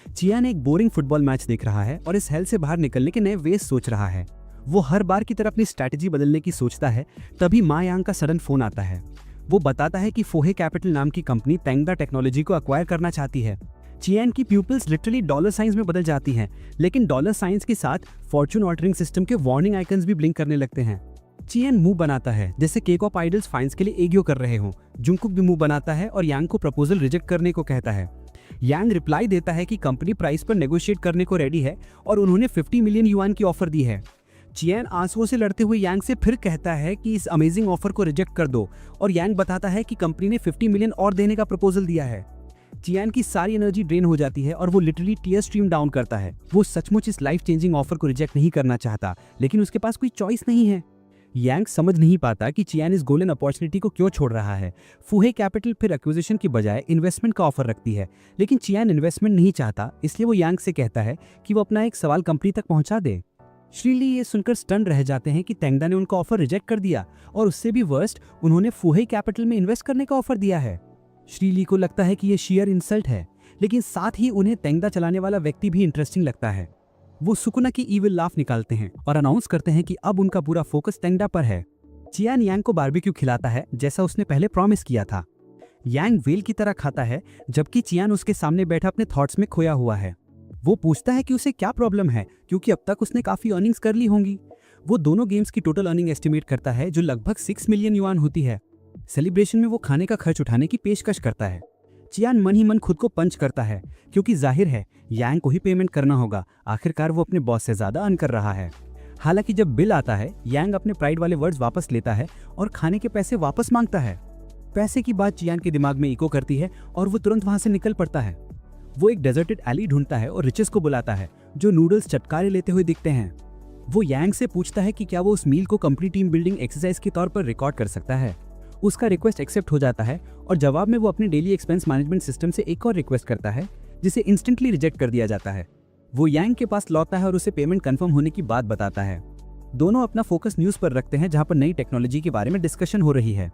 चियान एक बोरिंग फुटबॉल मैच देख रहा है और इस हेल से बाहर निकलने के नए वेज सोच रहा है। वो हर बार की तरह अपनी स्ट्रैटेजी बदलने की सोचता है, तभी मा यांग का सडन फोन आता है। वो बताता है कि फोहे कैपिटल नाम की कंपनी टेंगडा टेक्नोलॉजी को अक्वायर करना चाहती है। चियान की प्यूपिल्स लिटरली डॉलर साइंस में बदल जाती हैं, लेकिन डॉलर साइंस के साथ फॉर्चून ऑल्टरिंग सिस्टम के वार्निंग आइकन्स भी ब्लिंक करने लगते हैं। चियान मुंह बनाता है जैसे केक ऑफ आइडल्स फाइन्स के लिए एग्यो कर रहे हों। जुंगकुक भी मुंह बनाता है और यांग को प्रपोजल रिजेक्ट करने को कहता है। यांग रिप्लाई देता है कि कंपनी प्राइस पर नेगोशिएट करने को रेडी है और उन्होंने 50 मिलियन युआन की ऑफर दी है। चियान आंसुओं से लड़ते हुए यांग से फिर कहता है कि इस अमेजिंग ऑफर को रिजेक्ट कर दो और यांग बताता है कि कंपनी ने 50 मिलियन और देने का प्रपोजल दिया है। चियान की सारी एनर्जी ड्रेन हो जाती है और वो लिटरली टीयर स्ट्रीम डाउन करता है। वो सचमुच इस लाइफ चेंजिंग ऑफर को रिजेक्ट नहीं करना चाहता, लेकिन उसके पास कोई चॉइस नहीं है। यांग समझ नहीं पाता कि चियान इस गोल्डन अपॉर्चुनिटी को क्यों छोड़ रहा है। फूहे कैपिटल फिर एक्विजिशन की बजाय इन्वेस्टमेंट का ऑफर रखती है, लेकिन चियान इन्वेस्टमेंट नहीं चाहता, इसलिए वो यांग से कहता है कि वो अपना एक सवाल कंपनी तक पहुंचा दे। श्रीली ये सुनकर स्टन रह जाते हैं कि टेंगडा ने उनका ऑफर रिजेक्ट कर दिया और उससे भी वर्स्ट उन्होंने फूहे कैपिटल में इन्वेस्ट करने का ऑफर दिया है। श्रीली को लगता है कि ये शेयर इंसल्ट है, लेकिन साथ ही उन्हें टेंगडा चलाने वाला व्यक्ति भी इंटरेस्टिंग लगता है। वो सुकुना की ईविल लाफ निकालते हैं और अनाउंस करते हैं कि अब उनका पूरा फोकस टेंगडा पर है। चियान यांग को बारबेक्यू खिलाता है जैसा उसने पहले प्रॉमिस किया था। यांग वेल की तरह खाता है जबकि चियान उसके सामने बैठा अपने थॉट्स में खोया हुआ है। वो पूछता है कि उसे क्या प्रॉब्लम है क्योंकि अब तक उसने काफी अर्निंग्स कर ली होंगी। वो दोनों गेम्स की टोटल अर्निंग एस्टिमेट करता है जो लगभग 6 मिलियन युआन होती है। सेलिब्रेशन में वो खाने का खर्च उठाने की पेशकश करता है। चियान मन ही मन खुद को पंच करता है क्योंकि जाहिर है यांग को ही पेमेंट करना होगा, आखिरकार वो अपने बॉस से ज्यादा अर्न कर रहा है। हालांकि जब बिल आता है यांग अपने प्राइड वाले वर्ड्स वापस लेता है और खाने के पैसे वापस मांगता है। पैसे की बात चियान के दिमाग में इको करती है और वो तुरंत वहां से निकल पड़ता है। वो एक डेजर्टेड एली ढूंढता है और रिचेस को बुलाता है जो नूडल्स चटकारे लेते हुए दिखते हैं। वो यांग से पूछता है कि क्या वो उस मील को कंपनी टीम बिल्डिंग एक्सरसाइज के तौर पर रिकॉर्ड कर सकता है। उसका रिक्वेस्ट एक्सेप्ट हो जाता है और जवाब में वो अपने डेली एक्सपेंस मैनेजमेंट सिस्टम से एक और रिक्वेस्ट करता है जिसे इंस्टेंटली रिजेक्ट कर दिया जाता है। वो यांग के पास लौटता है और उसे पेमेंट कंफर्म होने की बात बताता है। दोनों अपना फोकस न्यूज पर रखते हैं जहां पर नई टेक्नोलॉजी के बारे में डिस्कशन हो रही है।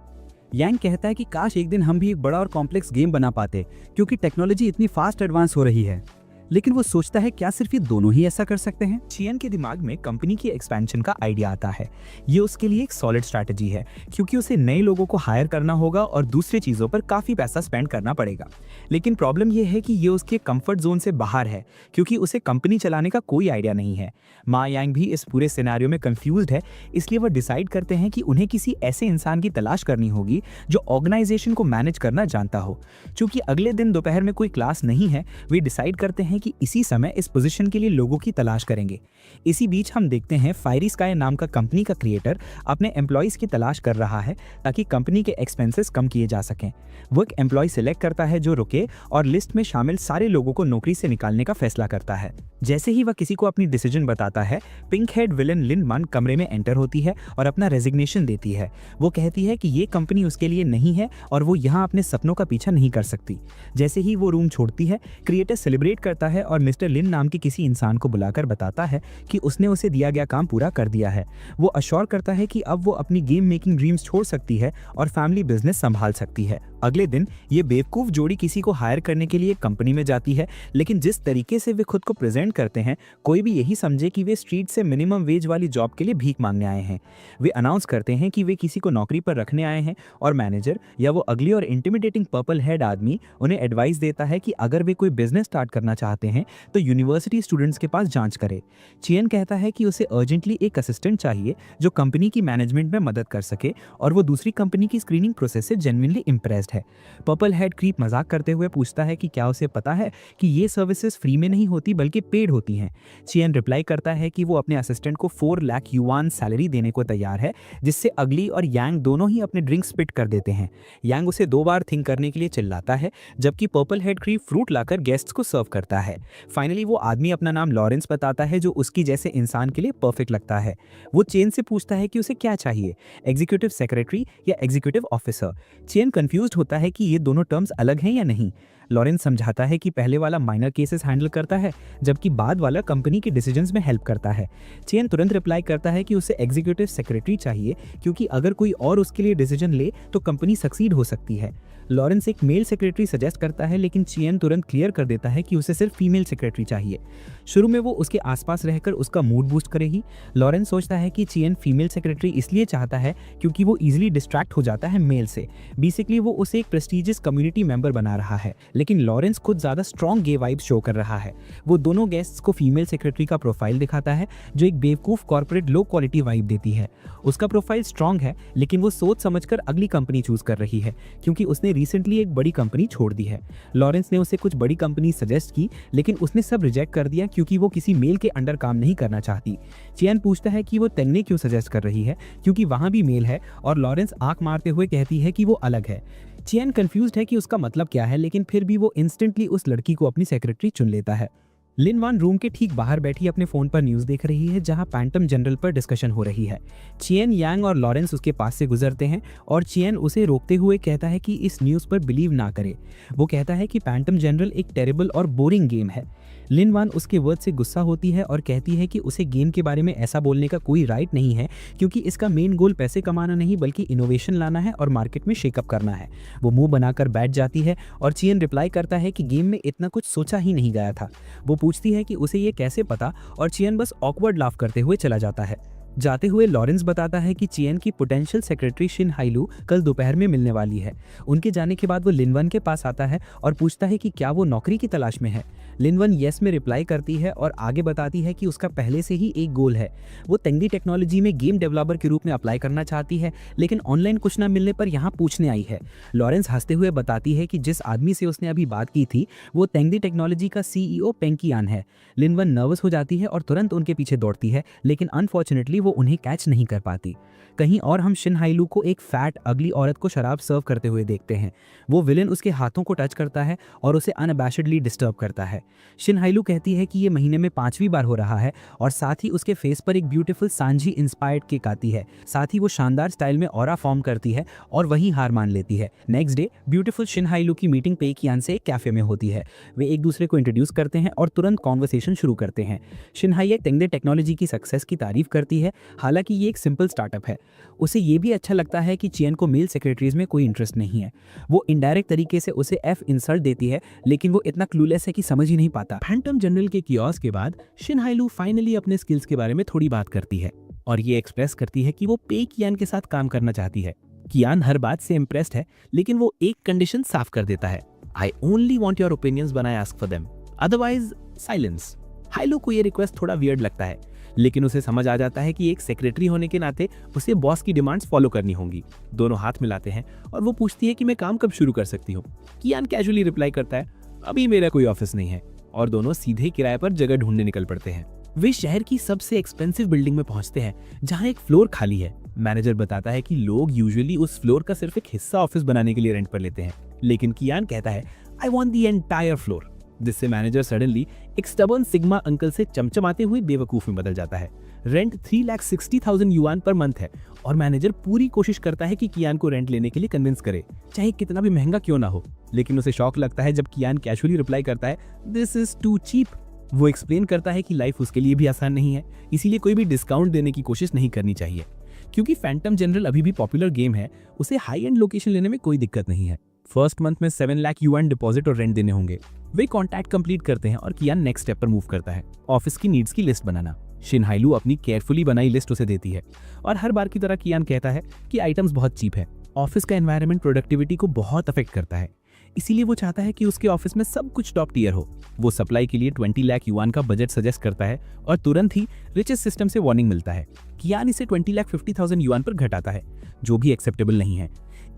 यांग कहता है कि काश एक दिन हम भी एक बड़ा और कॉम्प्लेक्स गेम बना पाते क्योंकि टेक्नोलॉजी इतनी फास्ट एडवांस हो रही है। लेकिन वो सोचता है क्या सिर्फ ये दोनों ही ऐसा कर सकते हैं। चियान के दिमाग में कंपनी की एक्सपेंशन का आइडिया आता है। ये उसके लिए एक सॉलिड स्ट्रैटेजी है क्योंकि उसे नए लोगों को हायर करना होगा और दूसरी चीज़ों पर काफ़ी पैसा स्पेंड करना पड़ेगा। लेकिन प्रॉब्लम ये है कि ये उसके कंफर्ट जोन से बाहर है क्योंकि उसे कंपनी चलाने का कोई आइडिया नहीं है। मा यांग भी इस पूरे सिनेरियो में कंफ्यूज्ड है, इसलिए वह डिसाइड करते हैं कि उन्हें किसी ऐसे इंसान की तलाश करनी होगी जो ऑर्गेनाइजेशन को मैनेज करना जानता हो। चूंकि अगले दिन दोपहर में कोई क्लास नहीं है, वे डिसाइड करते हैं कि इसी समय इस पोजीशन के लिए लोगों की तलाश करेंगे। इसी बीच हम देखते हैं फायरी स्काई नाम का कंपनी का क्रिएटर अपने एम्प्लॉइज की तलाश कर रहा है ताकि कंपनी के एक्सपेंसेस कम किए जा सकें। वो एक एम्प्लॉय सिलेक्ट करता है जो रुके और लिस्ट में शामिल सारे लोगों को नौकरी से निकालने का फैसला करता है। जैसे ही वह किसी को अपनी डिसीजन बताता है, पिंक हेड विलन लिन मन कमरे में एंटर होती है और अपना रेजिग्नेशन देती है। वो कहती है कि ये कंपनी उसके लिए नहीं है और वो यहाँ अपने सपनों का पीछा नहीं कर सकती। जैसे ही वो रूम छोड़ती है, क्रिएटर सेलिब्रेट करता है और मिस्टर लिन नाम के किसी इंसान को बुलाकर बताता है कि उसने उसे दिया गया काम पूरा कर दिया है। वो अश्योर करता है कि अब वो अपनी गेम मेकिंग ड्रीम्स छोड़ सकती है और फैमिली बिजनेस संभाल सकती है। अगले दिन ये बेवकूफ जोड़ी किसी को हायर करने के लिए कंपनी में जाती है, लेकिन जिस तरीके से वे खुद को प्रेजेंट करते हैं, कोई भी यही समझे कि वे स्ट्रीट से मिनिमम वेज वाली जॉब के लिए भीख मांगने आए हैं। वे अनाउंस करते हैं कि वे किसी को नौकरी पर रखने आए हैं और मैनेजर या वो अगली और इंटिमिडेटिंग पर्पल हेड आदमी उन्हें एडवाइस देता है कि अगर वे कोई बिजनेस स्टार्ट करना चाहते हैं तो यूनिवर्सिटी स्टूडेंट्स के पास जांच करे। चियन कहता है कि उसे अर्जेंटली एक असिस्टेंट चाहिए जो कंपनी की मैनेजमेंट में मदद कर सके और वो दूसरी कंपनी की स्क्रीनिंग प्रोसेस से जेन्युइनली इम्प्रेस्ड है। पर्पल हेड क्रीप मजाक करते हुए पूछता है कि क्या उसे पता है कि ये सर्विसेज फ्री में नहीं होती बल्कि पेड होती हैं। चियन रिप्लाई करता है कि वो अपने असिस्टेंट को 4 लाख युआन सैलरी देने को तैयार है, जिससे अगली और यांग दोनों ही अपने ड्रिंक स्पिट कर देते हैं। यांग उसे 2 बार थिंक करने के लिए चिल्लाता है, जबकि पर्पल हेड क्रीप फ्रूट लाकर गेस्ट्स को सर्व करता है। फाइनली वो आदमी अपना नाम लॉरेंस बताता है जो उसकी जैसे इंसान के लिए परफेक्ट लगता है। वो चेन से पूछता है कि उसे क्या चाहिए, एग्जीक्यूटिव सेक्रेटरी या एग्जीक्यूटिव ऑफिसर। चेन कंफ्यूज्ड होता है कि ये दोनों टर्म्स अलग हैं या नहीं। लॉरेंस समझाता है कि पहले वाला माइनर केसेस हैंडल करता है, जबकि बाद वाला कंपनी के डिसीजंस में हेल्प करता है। चेन तुरंत रिप्लाई करता है कि उसे एग्जीक्यूटिव सेक्रेटरी चाहिए, क्योंकि अगर कोई और उसके लिए डिसीजन ले तो कंपनी सक्सीड हो सकती है। लॉरेंस एक मेल सेक्रेटरी सजेस्ट करता है, लेकिन चियन तुरंत क्लियर कर देता है कि उसे सिर्फ फीमेल सेक्रेटरी चाहिए। शुरू में वो उसके आसपास रहकर उसका मूड बूस्ट करेगी। लॉरेंस सोचता है कि चियन फीमेल सेक्रेटरी इसलिए चाहता है क्योंकि वो इजीली डिस्ट्रैक्ट हो जाता है मेल से। बेसिकली वो उसे एक प्रेस्टीजियस कम्युनिटी मेंबर बना रहा है, लेकिन लॉरेंस खुद ज्यादा स्ट्रॉन्ग गे वाइब्स शो कर रहा है। वो दोनों गेस्ट्स को फीमेल सेक्रेटरी का प्रोफाइल दिखाता है, जो एक बेवकूफ कॉर्पोरेट लो क्वालिटी वाइब देती है। उसका प्रोफाइल स्ट्रॉन्ग है, लेकिन वो सोच समझकर अगली कंपनी चूज कर रही है, क्योंकि उसने रिसेंटली एक बड़ी कंपनी छोड़ दी है। लॉरेंस ने उसे कुछ बड़ी कंपनी सजेस्ट की, लेकिन उसने सब रिजेक्ट कर दिया क्योंकि वो किसी मेल के अंडर काम नहीं करना चाहती। चियन पूछता है कि वो तेंगने क्यों सजेस्ट कर रही है, क्योंकि वहां भी मेल है, और लॉरेंस आंख मारते हुए कहती है कि वो अलग है। चियन कंफ्यूज्ड है कि उसका मतलब क्या है, लेकिन फिर भी वो इंस्टेंटली उस लड़की को अपनी सेक्रेटरी चुन लेता है। लिन वान रूम के ठीक बाहर बैठी अपने फोन पर न्यूज देख रही है, जहां पैंटम जनरल पर डिस्कशन हो रही है। चियन, यांग और लॉरेंस उसके पास से गुजरते हैं और चियन उसे रोकते हुए कहता है कि इस न्यूज पर बिलीव ना करे। वो कहता है कि पैंटम जनरल एक टेरेबल और बोरिंग गेम है। लिन वान उसके वर्ड से गुस्सा होती है और कहती है कि उसे गेम के बारे में ऐसा बोलने का कोई राइट नहीं है, क्योंकि इसका मेन गोल पैसे कमाना नहीं बल्कि इनोवेशन लाना है और मार्केट में शेकअप करना है। वो मुंह बनाकर बैठ जाती है और चियन रिप्लाई करता है कि गेम में इतना कुछ सोचा ही नहीं गया था। वो पूछती है कि उसे ये कैसे पता, और चियन बस ऑकवर्ड लाफ करते हुए चला जाता है। जाते हुए लॉरेंस बताता है कि चियन की पोटेंशियल सेक्रेटरी शिन हाइलू कल दोपहर में मिलने वाली है। उनके जाने के बाद वो लिनवन के पास आता है और पूछता है कि क्या वो नौकरी की तलाश में है। लिनवन येस में रिप्लाई करती है और आगे बताती है कि उसका पहले से ही एक गोल है। वो तेंगदी टेक्नोलॉजी में गेम डेवलपर के रूप में अप्लाई करना चाहती है, लेकिन ऑनलाइन कुछ ना मिलने पर यहाँ पूछने आई है। लॉरेंस हंसते हुए बताती है कि जिस आदमी से उसने अभी बात की थी वो तेंगदी टेक्नोलॉजी का CEO पेंग कियान है। लिनवन नर्वस हो जाती है और तुरंत उनके पीछे दौड़ती है, लेकिन अनफॉर्चुनेटली वो उन्हें कैच नहीं कर पाती। कहीं और हम शिन हाइलू को एक फैट अगली औरत को शराब सर्व करते हुए देखते हैं। वो विलेन उसके हाथों को टच करता है और उसे अनअबैशडली डिस्टर्ब करता है। शिन हाइलू कहती है कि ये महीने में 5वीं बार हो रहा है, और साथ ही उसके फेस पर एक ब्यूटीफुल सांझी इंस्पायर्ड केक आती है। साथ ही वो शानदार स्टाइल में ऑरा फॉर्म करती है और वहीं हार मान लेती है। नेक्स्ट डे ब्यूटीफुल शिन हाइलू की मीटिंग पेंग कियान से एक कैफे में होती है। वे एक दूसरे को इंट्रोड्यूस करते हैं और तुरंत कॉन्वर्सेशन शुरू करते हैं। शिन हाइये तेंगदे टेक्नोलॉजी की सक्सेस की तारीफ करती है, हालांकि ये एक सिंपल स्टार्टअप है। उसे ये भी अच्छा लगता है कि चियन को मेल सेक्रेटरीज में कोई इंटरेस्ट नहीं है। वो इनडायरेक्ट तरीके से उसे F इंसल्ट देती है, लेकिन वो इतना क्लूलेस है कि समझ ही नहीं पाता। फैंटम जनरल के कियोस्क के बाद शिन हाइलू फाइनली अपने स्किल्स के बारे में थोड़ी बात करती है और ये एक्सप्रेस करती है कि वो पेंग कियान के साथ काम करना चाहती है। कियान हर बात से इम्प्रेस्ड है, लेकिन वो एक कंडीशन साफ कर देता है, I only want your opinions when I ask for them, otherwise silence. Hailu को ये रिक्वेस्ट थोड़ा वियर्ड लगता है, लेकिन उसे समझ आ जाता है कि एक सेक्रेटरी होने के नाते उसे बॉस की डिमांड्स फॉलो करनी होंगी। दोनों हाथ मिलाते हैं और वो पूछती है कि मैं काम कब शुरू कर सकती हूँ। कियान कैजुअली रिप्लाई करता है, अभी मेरा कोई ऑफिस नहीं है, और दोनों सीधे किराए पर जगह ढूंढने निकल पड़ते हैं। वे शहर की सबसे एक्सपेंसिव बिल्डिंग में पहुंचते हैं, जहां एक फ्लोर खाली है। मैनेजर बताता है कि लोग यूजुअली उस फ्लोर का सिर्फ एक हिस्सा ऑफिस बनाने के लिए रेंट पर लेते हैं, लेकिन कियान कहता है, I want the entire floor, जिससे मैनेजर सडनली एक स्टबर्न सिग्मा अंकल से चमचमाते हुए बेवकूफ में बदल जाता है। रेंट 3,60,000 युआन पर मंथ है, और मैनेजर पूरी कोशिश करता है कि कियान को रेंट लेने के लिए कन्विंस करे, चाहे कितना भी महंगा क्यों ना हो। लेकिन उसे शॉक लगता है जब कियान कैजुअली रिप्लाई करता है, दिस इज टू चीप। वो एक्सप्लेन करता है कि लाइफ उसके लिए भी आसान नहीं है, इसीलिए कोई भी डिस्काउंट देने की कोशिश नहीं करनी चाहिए। क्योंकि फैंटम जनरल अभी भी पॉपुलर गेम है, उसे हाई एंड लोकेशन लेने में कोई दिक्कत नहीं है। फर्स्ट मंथ में 7 लाख युआन डिपॉजिट और रेंट देने होंगे। वे कॉन्टैक्ट कंप्लीट करते हैं और कियान नेक्स्ट स्टेप पर मूव करता है, ऑफिस की नीड्स की लिस्ट बनाना। शिन हाइलू अपनी केयरफुली बनाई लिस्ट उसे देती है, और हर बार की तरह कियान कहता है कि आइटम्स बहुत चीप है। ऑफिस का एनवायरनमेंट प्रोडक्टिविटी को बहुत अफेक्ट करता है। इसीलिए वो चाहता है कि उसके ऑफिस में सब कुछ टॉप टियर हो। वो सप्लाई के लिए 20 लाख युआन का बजट सजेस्ट करता है और तुरंत ही रिचेस्ट सिस्टम से वार्निंग मिलता है। कियान इसे 20,50,000 युआन पर घटाता है, जो भी एक्सेप्टेबल नहीं है।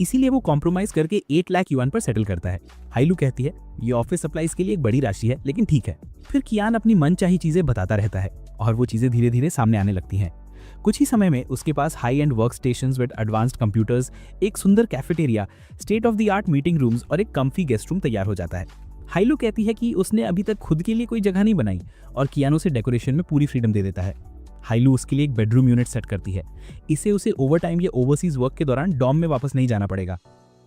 इसीलिए वो कॉम्प्रोमाइज करके 8 लाख युआन पर सेटल करता है। हाइलू कहती है ये ऑफिस सप्लाईज के लिए एक बड़ी राशि है, लेकिन ठीक है। फिर कियान अपनी मनचाही चीजें बताता रहता है और वो चीजें धीरे धीरे सामने आने लगती हैं। कुछ ही समय में उसके पास high end work stations with advanced computers, एक सुंदर cafeteria, state of the art meeting rooms और एक कम्फी गेस्ट रूम तैयार हो जाता है। हाइलू कहती है कि उसने अभी तक खुद के लिए कोई जगह नहीं बनाई और कियान उसे डेकोरेशन में पूरी फ्रीडम दे देता है। हाइलू उसके लिए एक बेडरूम यूनिट सेट करती है। इससे उसे ओवर टाइम या ओवरसीज वर्क के दौरान डॉम में वापस नहीं जाना पड़ेगा।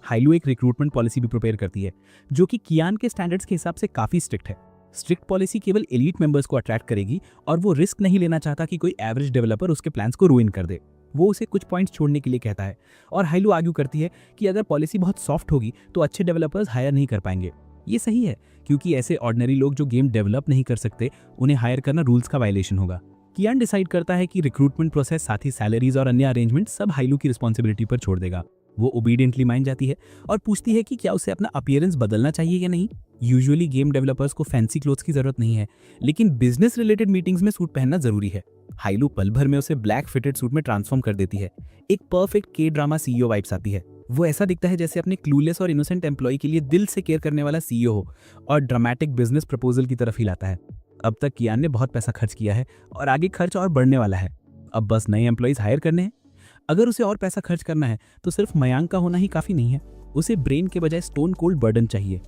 हाइलू एक रिक्रूटमेंट पॉलिसी भी प्रिपेयर करती है, जो कि कियान के स्टैंडर्ड्स के हिसाब से काफी स्ट्रिक्ट है। स्ट्रिक्ट पॉलिसी केवल एलीट मेंबर्स को अट्रैक्ट करेगी और वो रिस्क नहीं लेना चाहता कि कोई एवरेज डेवलपर उसके प्लान्स को रूइन कर दे। वो उसे कुछ पॉइंट्स छोड़ने के लिए कहता है और हाइलू आर्ग्यू करती है कि अगर पॉलिसी बहुत सॉफ्ट होगी तो अच्छे डेवलपर्स हायर नहीं कर पाएंगे। ये सही है, क्योंकि ऐसे ऑर्डिनरी लोग जो गेम डेवलप नहीं कर सकते, उन्हें हायर करना रूल्स का वायलेशन होगा। कियान डिसाइड करता है कि रिक्रूटमेंट प्रोसेस, साथ ही सैलरीज और अन्य अरेंजमेंट सब हाइलू की रिस्पॉन्सिबिलिटी पर छोड़ देगा। वो ओबीडियंटली मान जाती है और पूछती है कि क्या उसे अपना अपीयरेंस बदलना चाहिए या नहीं। यूजुअली गेम डेवलपर्स को फैंसी क्लोथ्स की जरूरत नहीं है, लेकिन बिजनेस रिलेटेड मीटिंग्स में सूट पहनना जरूरी है। हाइलू पल भर में उसे ब्लैक फिटेड सूट में ट्रांसफॉर्म कर देती है। एक परफेक्ट के ड्रामा सीईओ वाइब्स आती है। वो ऐसा दिखता है जैसे अपने क्लूलेस और इनोसेंट एम्प्लॉय के लिए दिल से केयर करने वाला सीईओ हो और ड्रामेटिक बिजनेस प्रपोजल की तरफ हिलाता है। अब तक कियान ने बहुत पैसा खर्च किया है और आगे खर्च और बढ़ने वाला है। अब बस नए एम्प्लॉइज हायर करने हैं। अगर उसे और पैसा खर्च करना है तो सिर्फ मयांक का होना ही काफी नहीं है। उसे ब्रेन के बजाय स्टोन कोल्ड बर्डन चाहिए।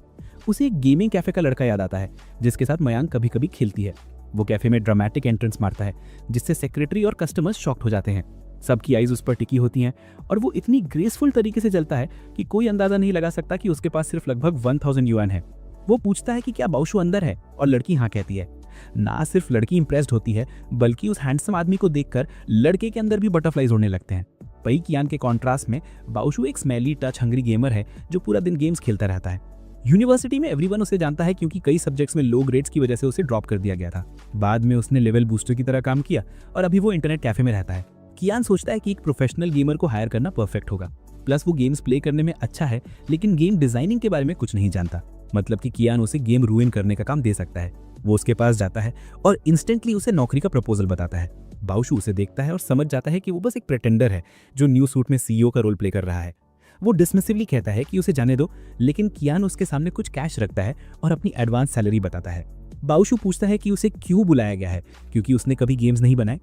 उसे एक गेमिंग कैफे का लड़का याद आता है जिसके साथ मयांक कभी कभी खेलती है। वो कैफे में ड्रामेटिक एंट्रेंस मारता है, जिससे सेक्रेटरी और कस्टमर्स शॉक्ड हो जाते हैं। सबकी आइज उस पर टिकी होती हैं और वो इतनी ग्रेसफुल तरीके से चलता है कि कोई अंदाजा नहीं लगा सकता कि उसके पास सिर्फ लगभग 1000 युआन है। वो पूछता है कि क्या बाउशु अंदर है और लड़की हाँ कहती है। ना सिर्फ लड़की इंप्रेस्ड होती है, बल्कि उस हैंडसम आदमी को देखकर लड़के के अंदर भी बटरफ्लाइज उड़ने लगते हैं। पई कियान के कॉन्ट्रास्ट में बाउशु एक स्मेली, टच हंग्री गेमर है जो पूरा दिन गेम्स खेलता रहता है। यूनिवर्सिटी में एवरीवन उसे जानता है क्योंकि कई सब्जेक्ट्स में लो ग्रेड्स की वजह से उसे ड्रॉप कर दिया गया था। बाद में उसने लेवल बूस्टर की तरह काम किया और अभी वो इंटरनेट कैफे में रहता है। कियान सोचता है कि एक प्रोफेशनल गेमर को हायर करना परफेक्ट होगा। प्लस वो गेम्स प्ले करने में अच्छा है, लेकिन गेम डिजाइनिंग के बारे में कुछ नहीं जानता। मतलब कि कियान उसे गेम रूइन करने का काम दे सकता है। वो उसके पास जाता है और इंस्टेंटली उसे नौकरी का प्रपोजल बताता है। बाउशु उसे देखता है और समझ जाता है कि वो बस एक प्रेटेंडर है जो न्यू सूट में सीईओ का रोल प्ले कर रहा है। वो डिसमिसिवली कहता है कि उसे जाने दो, लेकिन कियान उसके सामने कुछ कैश रखता है और अपनी एडवांस सैलरी बताता है। बाउशु पूछता है कि उसे क्यों बुलाया गया है, क्योंकि उसने कभी गेम्स नहीं बनाए।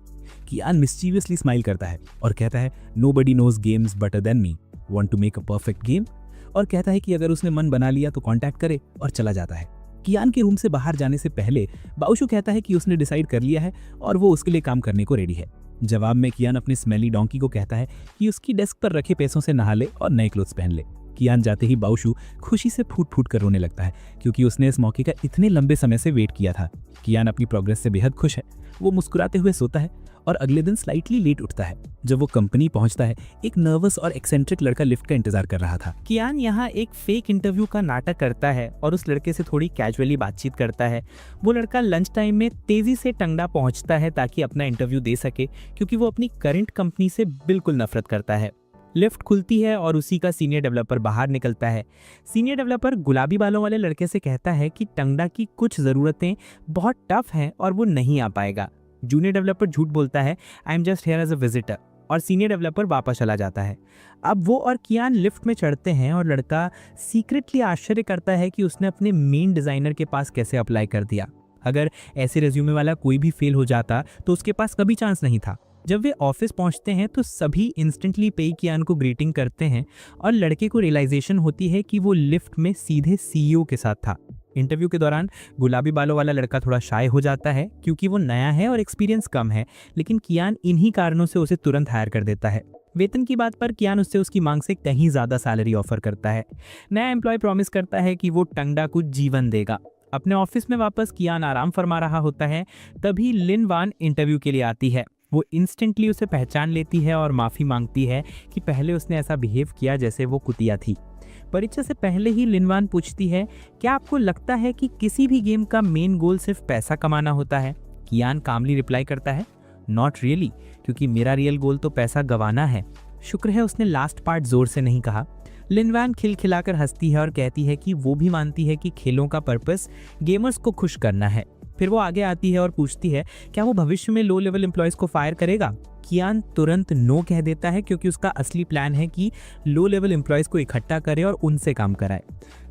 कियान मिस्चीवियसली स्माइल करता है और कहता है nobody knows games better than me, want to make a perfect game, और कहता है कि अगर उसने मन बना लिया तो कांटेक्ट करे, और चला जाता है। कियान के रूम से बाहर जाने से पहले बाउशु कहता है कि उसने डिसाइड कर लिया है और वो उसके लिए काम करने को रेडी है। जवाब में कियान अपने स्मेली डोंकी को कहता है कि उसकी डेस्क पर रखे पैसों से नहा ले और नए क्लोथ्स पहन ले। कियान जाते ही बाउशु खुशी से फूट फूट कर रोने लगता है, क्योंकि उसने इस मौके का इतने लंबे समय से वेट किया था। कियान अपनी प्रोग्रेस से बेहद खुश है। वो मुस्कुराते हुए सोता है और अगले दिन स्लाइटली लेट उठता है। जब वो कंपनी पहुंचता है, एक नर्वस और एक्सेंट्रिक लड़का लिफ्ट का इंतजार कर रहा था। कियान यहाँ एक फेक इंटरव्यू का नाटक करता है और उस लड़के से थोड़ी कैजुअली बातचीत करता है। वो लड़का लंच टाइम में तेजी से टंगडा पहुंचता है ताकि अपना इंटरव्यू दे सके, क्योंकि वो अपनी करंट कंपनी से बिल्कुल नफरत करता है। लिफ्ट खुलती है और उसी का सीनियर डेवलपर बाहर निकलता है। सीनियर डेवलपर गुलाबी बालों वाले लड़के से कहता है कि टंगडा की कुछ ज़रूरतें बहुत टफ हैं और वो नहीं आ पाएगा। जूनियर डेवलपर झूठ बोलता है, I am just here as a visitor, और सीनियर डेवलपर वापस चला जाता है। अब वो और कियान लिफ्ट में चढ़ते हैं और लड़का सीक्रेटली आश्चर्य करता है कि उसने अपने मेन डिज़ाइनर के पास कैसे अप्लाई कर दिया। अगर ऐसे रेज्यूमे वाला कोई भी फेल हो जाता तो उसके पास कभी चांस नहीं था। जब वे ऑफिस पहुंचते हैं तो सभी इंस्टेंटली पेई कियान को ग्रीटिंग करते हैं और लड़के को रियलाइजेशन होती है कि वो लिफ्ट में सीधे सीईओ के साथ था। इंटरव्यू के दौरान गुलाबी बालों वाला लड़का थोड़ा शाय हो जाता है क्योंकि वो नया है और एक्सपीरियंस कम है, लेकिन कियान इन्हीं कारणों से उसे तुरंत हायर कर देता है। वेतन की बात पर कियान उससे उसकी मांग से कहीं ज़्यादा सैलरी ऑफर करता है। नया एम्प्लॉय प्रॉमिस करता है कि वो टंगडा को जीवन देगा। अपने ऑफिस में वापस कियान आराम फरमा रहा होता है, तभी लिन वान इंटरव्यू के लिए आती है। वो इंस्टेंटली उसे पहचान लेती है और माफ़ी मांगती है कि पहले उसने ऐसा बिहेव किया जैसे वो कुतिया थी। परीक्षा से पहले ही लिनवान पूछती है, क्या आपको लगता है कि किसी भी गेम का मेन गोल सिर्फ पैसा कमाना होता है? कियान कामली रिप्लाई करता है, नॉट रियली, क्योंकि मेरा रियल गोल तो पैसा गंवाना है। शुक्र है उसने लास्ट पार्ट जोर से नहीं कहा। लिनवैन खिलखिलाकर हंसती है और कहती है कि वो भी मानती है कि खेलों का पर्पस गेमर्स को खुश करना है। फिर वो आगे आती है और पूछती है क्या वो भविष्य में लो लेवल एम्प्लॉयज़ को फायर करेगा। कियान तुरंत नो कह देता है क्योंकि उसका असली प्लान है कि लो लेवल एम्प्लॉयज़ को इकट्ठा करे और उनसे काम कराए।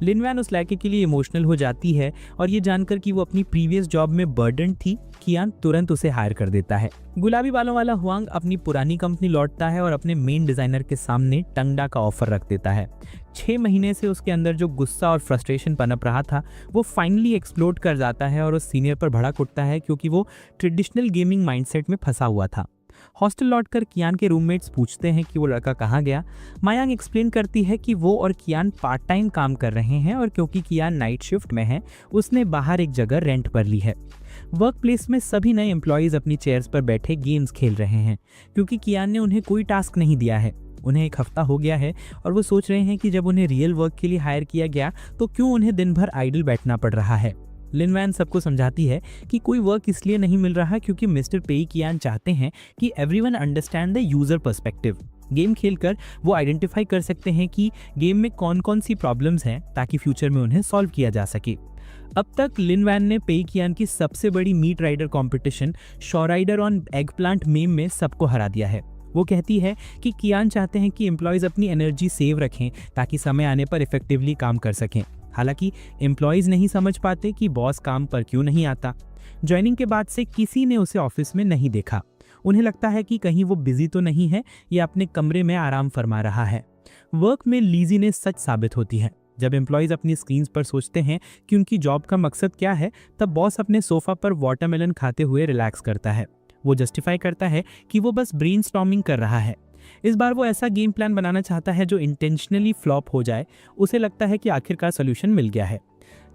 लिनवैन उस लड़के के लिए इमोशनल हो जाती है और ये जानकर कि वो अपनी प्रीवियस जॉब में बर्डन थी, कियान तुरंत उसे हायर कर देता है। गुलाबी बालों वाला हुआंग अपनी पुरानी कंपनी लौटता है और अपने मेन डिजाइनर के सामने टंगडा का ऑफर रख देता है। 6 महीने से उसके अंदर जो गुस्सा और फ्रस्ट्रेशन पनप रहा था वो फाइनली एक्सप्लोड कर जाता है और उस सीनियर पर भड़क उठता है क्योंकि वो ट्रेडिशनल गेमिंग माइंडसेट में फंसा हुआ था। हॉस्टल लौटकर कियान के रूममेट्स पूछते हैं कि वो लड़का कहाँ गया। मायांग एक्सप्लेन करती है कि वो और कियान पार्ट टाइम काम कर रहे हैं और क्योंकि कियान नाइट शिफ्ट में है उसने बाहर एक जगह रेंट पर ली है। वर्क प्लेस में सभी नए एम्प्लॉयज़ अपनी चेयर्स पर बैठे गेम्स खेल रहे हैं क्योंकि कियान ने उन्हें कोई टास्क नहीं दिया है। उन्हें 1 हफ्ता हो गया है और वो सोच रहे हैं कि जब उन्हें रियल वर्क के लिए हायर किया गया तो क्यों उन्हें दिन भर आइडल बैठना पड़ रहा है। लिनवैन सबको समझाती है कि कोई वर्क इसलिए नहीं मिल रहा क्योंकि मिस्टर पेई कियान चाहते हैं कि everyone understand the user perspective. Game खेलकर वो आइडेंटिफाई कर सकते हैं कि गेम में कौन कौन सी प्रॉब्लम्स हैं ताकि फ्यूचर में उन्हें सॉल्व किया जा सके। अब तक लिनवैन ने पेई कियान की सबसे बड़ी meat rider competition show rider on eggplant meme में सबको हरा दिया है। वो कहती है कि कियान चाहते हैं कि एम्प्लॉयज़ अपनी एनर्जी सेव रखें ताकि समय आने पर इफेक्टिवली काम कर सकें। हालांकि एम्प्लॉयज़ नहीं समझ पाते कि बॉस काम पर क्यों नहीं आता। ज्वाइनिंग के बाद से किसी ने उसे ऑफिस में नहीं देखा। उन्हें लगता है कि कहीं वो बिजी तो नहीं है या अपने कमरे में आराम फरमा रहा है। वर्क में लीजीनेस सच साबित होती है। जब एम्प्लॉयज़ अपनी स्क्रीन्स पर सोचते हैं कि उनकी जॉब का मकसद क्या है, तब बॉस अपने सोफा पर वाटरमेलन खाते हुए रिलैक्स करता है। वो जस्टिफाई करता है कि वो बस ब्रेनस्टॉर्मिंग कर रहा है। इस बार वो ऐसा गेम प्लान बनाना चाहता है जो इंटेंशनली फ्लॉप हो जाए। उसे लगता है कि आखिरकार सोल्यूशन मिल गया है।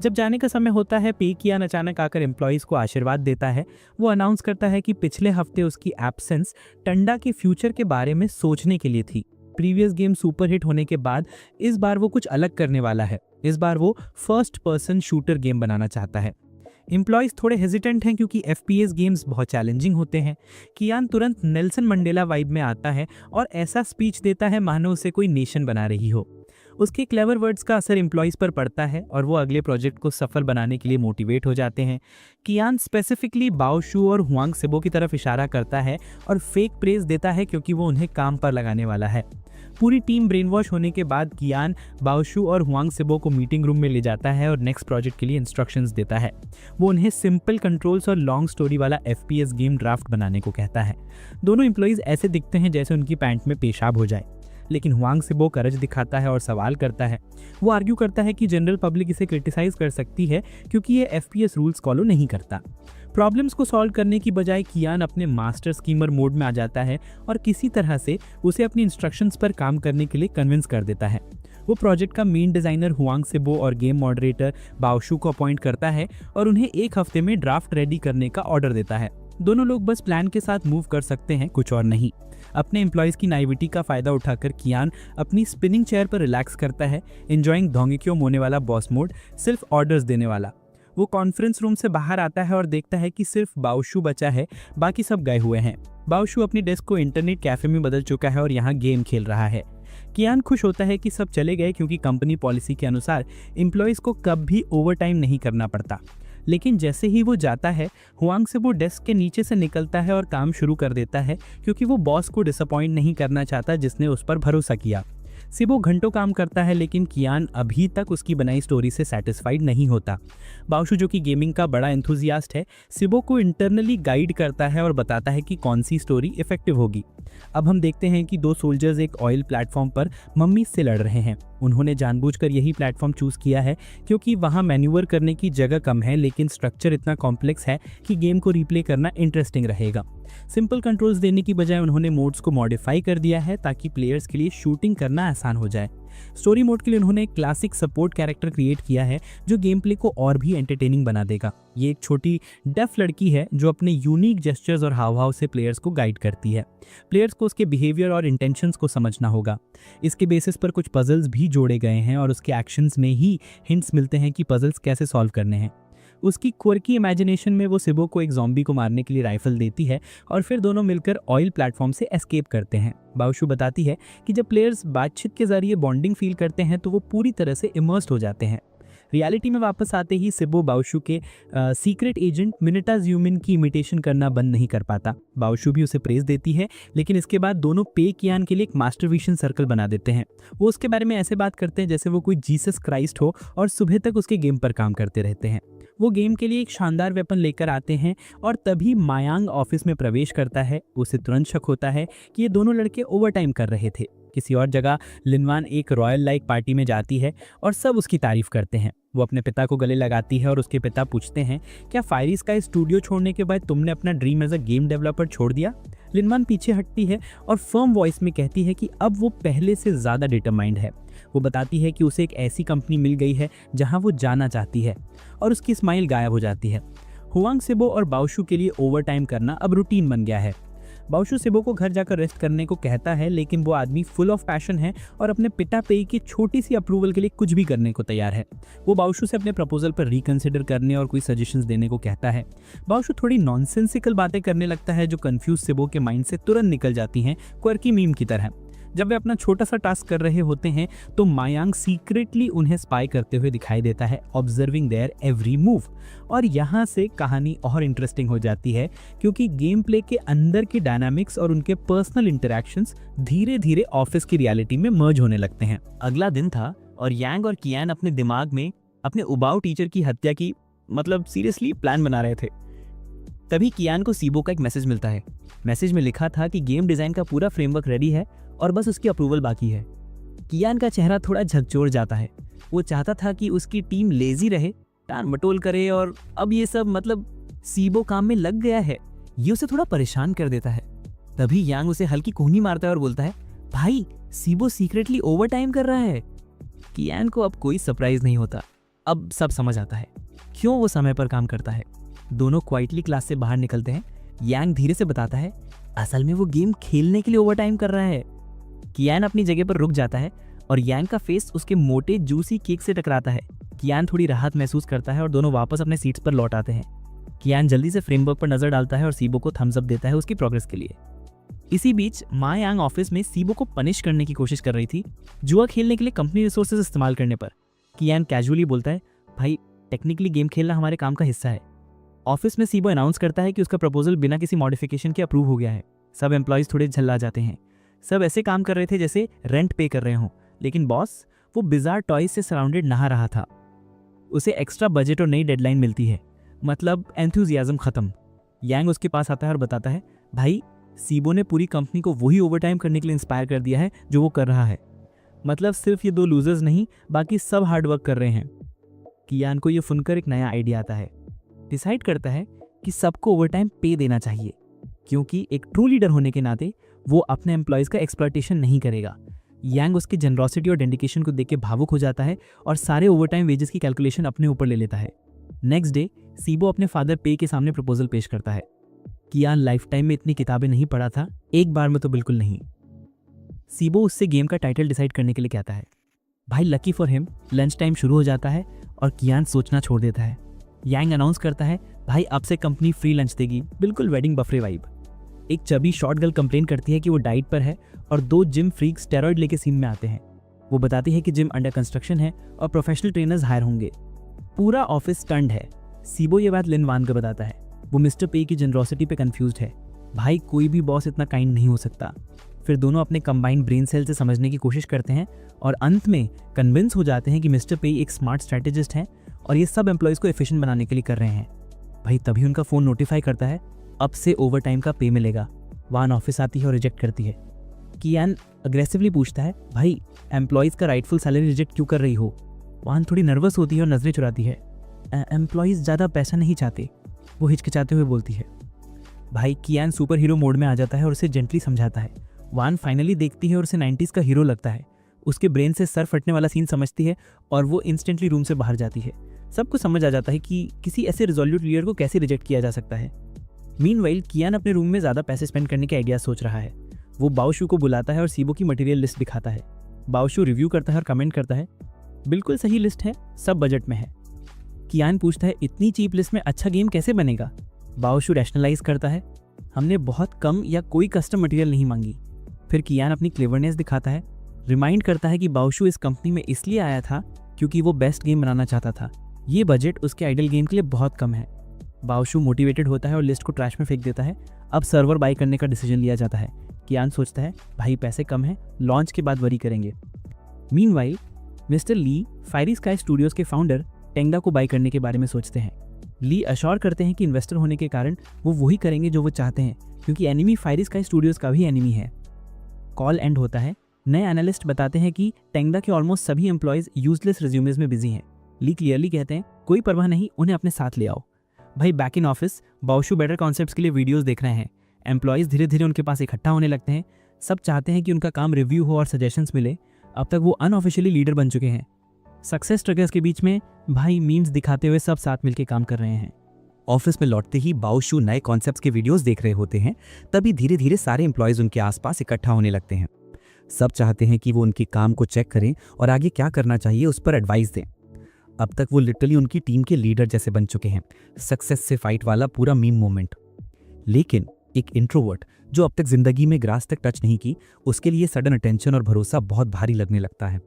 जब जाने का समय होता है, पेई कियान अचानक आकर एम्प्लॉयज़ को आशीर्वाद देता है। वो अनाउंस करता है कि पिछले हफ्ते उसकी एब्सेंस टंडा के फ्यूचर के बारे में सोचने के लिए थी। प्रीवियस गेम सुपरहिट होने के बाद इस बार वो कुछ अलग करने वाला है। इस बार वो फर्स्ट पर्सन शूटर गेम बनाना चाहता है। एम्प्लॉयज़ थोड़े हेजिटेंट हैं क्योंकि FPS गेम्स बहुत चैलेंजिंग होते हैं। कियान तुरंत नेल्सन मंडेला वाइब में आता है और ऐसा स्पीच देता है मानो उसे कोई नेशन बना रही हो। उसके क्लेवर वर्ड्स का असर एम्प्लॉयज़ पर पड़ता है और वो अगले प्रोजेक्ट को सफल बनाने के लिए मोटिवेट हो जाते हैं। कियान स्पेसिफिकली बाओशू और हुआंग सिबो की तरफ इशारा करता है और फेक प्रेज देता है क्योंकि वो उन्हें काम पर लगाने वाला है। पूरी टीम ब्रेन वॉश होने के बाद कियान बाओशू और हुआंग सिबो को मीटिंग रूम में ले जाता है और नेक्स्ट प्रोजेक्ट के लिए इंस्ट्रक्शंस देता है। वो उन्हें सिंपल कंट्रोल्स और लॉन्ग स्टोरी वाला FPS गेम ड्राफ्ट बनाने को कहता है। दोनों एम्प्लॉयज़ ऐसे दिखते हैं जैसे उनकी पैंट में पेशाब हो जाए, लेकिन हुआंग सिबो करज दिखाता है और सवाल करता है। वो आर्ग्यू करता है कि जनरल पब्लिक इसे क्रिटिसाइज कर सकती है क्योंकि ये FPS रूल्स फॉलो नहीं करता। प्रॉब्लम्स को सॉल्व करने की बजाय कियान अपने मास्टर स्कीमर मोड में आ जाता है और किसी तरह से उसे अपनी इंस्ट्रक्शंस पर काम करने के लिए कन्विंस कर देता है। वो प्रोजेक्ट का मेन डिज़ाइनर हुआंग सिबो और गेम मॉडरेटर बाओशू को अपॉइंट करता है और उन्हें 1 हफ्ते में ड्राफ्ट रेडी करने का ऑर्डर देता है। दोनों लोग बस प्लान के साथ मूव कर सकते हैं, कुछ और नहीं। अपने एम्प्लॉयज़ की नाइविटी का फ़ायदा उठाकर कियान अपनी स्पिनिंग चेयर पर रिलैक्स करता है, एंजॉइंग धोंगेक्यो होने वाला बॉस मोड, सिर्फ ऑर्डर्स देने वाला। वो कॉन्फ्रेंस रूम से बाहर आता है और देखता है कि सिर्फ बाओशू बचा है, बाकी सब गए हुए हैं। बाओशू अपनी डेस्क को इंटरनेट कैफे में बदल चुका है और यहाँ गेम खेल रहा है। कियान खुश होता है कि सब चले गए क्योंकि कंपनी पॉलिसी के अनुसार एम्प्लॉयज़ को कभी ओवर टाइम नहीं करना पड़ता। लेकिन जैसे ही वो जाता है, हुआंग से वो डेस्क के नीचे से निकलता है और काम शुरू कर देता है क्योंकि वो बॉस को डिसअपॉइंट नहीं करना चाहता जिसने उस पर भरोसा किया। सिबो घंटों काम करता है लेकिन कियान अभी तक उसकी बनाई स्टोरी से सेटिस्फाइड नहीं होता। बाओशू जो कि गेमिंग का बड़ा एंथुजियास्ट है, सिबो को इंटरनली गाइड करता है और बताता है कि कौन सी स्टोरी इफेक्टिव होगी। अब हम देखते हैं कि 2 सोल्जर्स एक ऑयल प्लेटफॉर्म पर मम्मी से लड़ रहे हैं। उन्होंने जानबूझकर यही प्लेटफॉर्म चूज़ किया है क्योंकि वहाँ मैन्यूवर करने की जगह कम है, लेकिन स्ट्रक्चर इतना कॉम्प्लेक्स है कि गेम को रिप्ले करना इंटरेस्टिंग रहेगा। सिंपल कंट्रोल्स देने की बजाय उन्होंने मोड्स को मॉडिफाई कर दिया है ताकि प्लेयर्स के लिए शूटिंग करना आसान हो जाए। स्टोरी मोड के लिए उन्होंने एक क्लासिक सपोर्ट कैरेक्टर क्रिएट किया है जो गेम प्ले को और भी एंटरटेनिंग बना देगा। ये एक छोटी डेफ लड़की है जो अपने यूनिक जेस्चर्स और हाव-भाव से प्लेयर्स को गाइड करती है। प्लेयर्स को उसके बिहेवियर और इंटेंशंस को समझना होगा। इसके बेसिस पर कुछ पजल्स भी जोड़े गए हैं और उसके एक्शंस में ही हिंट्स मिलते हैं कि पजल्स कैसे सॉल्व करने हैं। उसकी क्वर्की इमेजिनेशन में वो सिबो को एक ज़ॉम्बी को मारने के लिए राइफल देती है और फिर दोनों मिलकर ऑयल प्लेटफॉर्म से एस्केप करते हैं। बाओशू बताती है कि जब प्लेयर्स बातचीत के जरिए बॉन्डिंग फील करते हैं तो वो पूरी तरह से इमर्स्ड हो जाते हैं। रियलिटी में वापस आते ही सिबो बाओशू के सीक्रेट एजेंट मिनिटा ज़्यूमिन की इमिटेशन करना बंद नहीं कर पाता। बाओशू भी उसे प्रेज देती है, लेकिन इसके बाद दोनों पे कियान के लिए एक मास्टर विजन सर्कल बना देते हैं। वो उसके बारे में ऐसे बात करते हैं जैसे वो कोई जीसस क्राइस्ट हो और सुबह तक उसके गेम पर काम करते रहते हैं। वो गेम के लिए एक शानदार वेपन लेकर आते हैं और तभी मायांग ऑफिस में प्रवेश करता है। उसे तुरंत शक होता है कि ये दोनों लड़के ओवरटाइम कर रहे थे। किसी और जगह लिनवान एक रॉयल लाइक पार्टी में जाती है और सब उसकी तारीफ करते हैं। वो अपने पिता को गले लगाती है और उसके पिता पूछते हैं, क्या फायरी स्काई स्टूडियो छोड़ने के बाद तुमने अपना dream as a game developer छोड़ दिया? लिनवान पीछे हटती है और फर्म वॉइस में कहती है कि अब वो पहले से ज़्यादा डिटरमाइंड है। वो बताती है कि उसे एक ऐसी कंपनी मिल गई है जहां वो जाना चाहती है और उसकी स्माइल गायब हो जाती है। हुआंग सिबो और बाओशू के लिए ओवरटाइम करना अब रूटीन बन गया है। बाओशू सिबो को घर जाकर रेस्ट करने को कहता है, लेकिन वो आदमी फुल ऑफ पैशन है और अपने पिता पेई की छोटी सी अप्रूवल के लिए कुछ भी करने को तैयार है। वो बाओशू से अपने प्रपोजल पर रिकंसिडर करने और कोई सजेशंस देने को कहता है। बाओशू थोड़ी नॉनसेंसिकल बातें करने लगता है जो कंफ्यूज सिबो के माइंड से तुरंत निकल जाती हैं, क्वर्की मीम की तरह। जब वे अपना छोटा सा टास्क कर रहे होते हैं तो मायांग सीक्रेटली उन्हें स्पाई करते हुए दिखाई देता है, ऑब्जर्विंग देयर एवरी मूव। और यहाँ से कहानी और इंटरेस्टिंग हो जाती है क्योंकि गेम प्ले के अंदर की डायनामिक्स और उनके पर्सनल इंटरेक्शंस धीरे धीरे ऑफिस की रियलिटी में मर्ज होने लगते हैं। अगला दिन था और यांग और कियान अपने दिमाग में अपने उबाऊ टीचर की हत्या की सीरियसली प्लान बना रहे थे। तभी कियान को सिबो का एक मैसेज मिलता है। मैसेज में लिखा था कि गेम डिज़ाइन का पूरा फ्रेमवर्क रेडी है और बस उसकी अप्रूवल बाकी है। कियान का चेहरा थोड़ा झकझोर जाता है। वो चाहता था कि उसकी टीम लेजी रहे, टाल मटोल करे, और अब ये सब सिबो काम में लग गया है। ये उसे थोड़ा परेशान कर देता है। तभी यांग उसे हल्की कोहनी मारता है और बोलता है, भाई सिबो सीक्रेटली ओवर टाइम कर रहा है। कियान को अब कोई सरप्राइज नहीं होता। अब सब समझ आता है क्यों वो समय पर काम करता है। दोनों क्वाइटली क्लास से बाहर निकलते हैं। यांग धीरे से बताता है, असल में वो गेम खेलने के लिए ओवर टाइम कर रहा है। कियान अपनी जगह पर रुक जाता है और यांग का फेस उसके मोटे जूसी केक से टकराता है। कियान थोड़ी राहत महसूस करता है और दोनों वापस अपने सीट्स पर लौट आते हैं। कियान जल्दी से फ्रेमवर्क पर नजर डालता है और सिबो को थम्स अप देता है उसकी प्रोग्रेस के लिए। इसी बीच मायांग ऑफिस में सिबो को पनिश करने की कोशिश कर रही थी जुआ खेलने के लिए कंपनी रिसोर्सेज इस्तेमाल करने पर। कियान कैजुअली बोलता है, भाई टेक्निकली गेम खेलना हमारे काम का हिस्सा है। ऑफिस में सिबो अनाउंस करता है कि उसका प्रपोजल बिना किसी मॉडिफिकेशन के अप्रूव हो गया है। सब एम्प्लॉयज थोड़े झल्ला जाते हैं। सब ऐसे काम कर रहे थे जैसे रेंट पे कर रहे हों, लेकिन बॉस वो बिजार टॉयज से सराउंडेड नहा रहा था। उसे एक्स्ट्रा बजट और नई डेडलाइन मिलती है, एंथुजियाज्म खत्म। यांग उसके पास आता है और बताता है, भाई सिबो ने पूरी कंपनी को वही ओवरटाइम करने के लिए इंस्पायर कर दिया है जो वो कर रहा है। सिर्फ ये दो लूजर्स नहीं, बाकी सब हार्डवर्क कर रहे हैं। कियान को ये सुनकर एक नया आइडिया आता है। डिसाइड करता है कि सबको ओवरटाइम पे देना चाहिए, क्योंकि एक ट्रू लीडर होने के नाते वो अपने एम्प्लॉयज़ का एक्सप्लॉयटेशन नहीं करेगा। यांग उसकी जनरॉसिटी और डेडिकेशन को देख के भावुक हो जाता है और सारे ओवरटाइम वेजेस की कैलकुलेशन अपने ऊपर ले लेता है। नेक्स्ट डे सिबो अपने फादर पे के सामने प्रपोजल पेश करता है। कियान लाइफ टाइम में इतनी किताबें नहीं पढ़ा था, एक बार में तो बिल्कुल नहीं। सिबो उससे गेम का टाइटल डिसाइड करने के लिए कहता है। भाई lucky for him lunch time शुरू हो जाता है और कियान सोचना छोड़ देता है। यांग अनाउंस करता है, भाई अब से कंपनी फ्री लंच देगी, बिल्कुल वेडिंग बफे वाइब। एक चबी शॉर्ट गर्ल कंप्लेन करती है कि वो डाइट पर है और दो जिम फ्रीक स्टेरॉइड लेके सीन में आते हैं। वो बताती है कि जिम अंडर कंस्ट्रक्शन है और प्रोफेशनल ट्रेनर्स हायर होंगे। पूरा ऑफिस स्टंड है। सिबो ये बात लिनवान को बताता है। वो मिस्टर पे की जनरॉसिटी पे कंफ्यूज्ड है। भाई कोई भी बॉस इतना काइंड नहीं हो सकता। फिर दोनों अपने कंबाइंड ब्रेन सेल से समझने की कोशिश करते हैं और अंत में कन्विंस हो जाते हैं कि मिस्टर पे एक स्मार्ट स्ट्रेटेजिस्ट हैं और ये सब एम्प्लॉयज़ को एफिशिएंट बनाने के लिए कर रहे हैं। भाई तभी उनका फ़ोन नोटिफाई करता है, अब से ओवर टाइम का पे मिलेगा। वान ऑफिस आती है और रिजेक्ट करती है। कियान अग्रेसिवली पूछता है, भाई एम्प्लॉयज़ का राइटफुल सैलरी रिजेक्ट क्यों कर रही हो? वान थोड़ी नर्वस होती है और नजरें चुराती है। एम्प्लॉयज़ ज़्यादा पैसा नहीं चाहते, वो हिचकिचाते हुए बोलती है। भाई कियान सुपर हीरो मोड में आ जाता है और उसे जेंटली समझाता है। वान फाइनली देखती है और उसे 90s का हीरो लगता है। उसके ब्रेन से सर फटने वाला सीन समझती है और वो इंस्टेंटली रूम से बाहर जाती है। सबको समझ आ जाता है कि किसी ऐसे रिजोल्यूट लीडर को कैसे रिजेक्ट किया जा सकता है। मीनवाइल कियान अपने रूम में ज़्यादा पैसे स्पेंड करने के आइडिया सोच रहा है। वो बाओशू को बुलाता है और सिबो की मटेरियल लिस्ट दिखाता है। बाओशू रिव्यू करता है और कमेंट करता है, बिल्कुल सही लिस्ट है, सब बजट में है। कियान पूछता है इतनी चीप लिस्ट में अच्छा गेम कैसे बनेगा। बाओशू रैशनलाइज करता है हमने बहुत कम या कोई कस्टम मटेरियल नहीं मांगी। फिर कियान अपनी क्लेवरनेस दिखाता है, रिमाइंड करता है कि बाओशू इस कंपनी में इसलिए आया था क्योंकि वो बेस्ट गेम बनाना चाहता था। ये बजट उसके आइडल गेम के लिए बहुत कम है। बाओशू मोटिवेटेड होता है और लिस्ट को ट्रैश में फेंक देता है। अब सर्वर बाई करने का डिसीजन लिया जाता है। कियान सोचता है भाई पैसे कम हैं, लॉन्च के बाद वरी करेंगे। मीनवाइल मिस्टर ली फायरी स्काई स्टूडियोज के फाउंडर टेंगडा को बाई करने के बारे में सोचते हैं। ली अश्योर करते हैं कि इन्वेस्टर होने के कारण वो वही करेंगे जो वो चाहते हैं, क्योंकि एनिमी फायरी स्काई स्टूडियोज का भी एनिमी है। कॉल एंड होता है। नए एनालिस्ट बताते हैं कि टेंगडा के ऑलमोस्ट सभी एम्प्लॉयज यूजलेस रिज्यूमेज में बिजी हैं। ली क्लियरली कहते हैं कोई परवाह नहीं, उन्हें अपने साथ ले आओ। भाई back in office Baoshu better concepts के लिए वीडियोस देख रहे हैं। एम्प्लॉयज धीरे धीरे उनके पास इकट्ठा होने लगते हैं। सब चाहते हैं कि उनका काम रिव्यू हो और सजेशंस मिले। अब तक वो अनऑफिशियली लीडर बन चुके हैं। सक्सेस ट्रगर्स के बीच में भाई मीम्स दिखाते हुए सब साथ मिलकर काम कर रहे हैं। ऑफिस में लौटते ही बाओशू नए कॉन्सेप्ट्स के वीडियोस देख रहे होते हैं। तभी धीरे धीरे सारे एम्प्लॉयज उनके आसपास इकट्ठा होने लगते हैं। सब चाहते हैं कि वो उनके काम को चेक करें और आगे क्या करना चाहिए उस पर एडवाइस दें। अब तक वो लिटरली उनकी टीम के लीडर जैसे बन चुके हैं। सक्सेस से फाइट वाला पूरा मीम मोमेंट। लेकिन एक इंट्रोवर्ट जो अब तक जिंदगी में ग्रास तक टच नहीं की, उसके लिए सडन अटेंशन और भरोसा बहुत भारी लगने लगता है।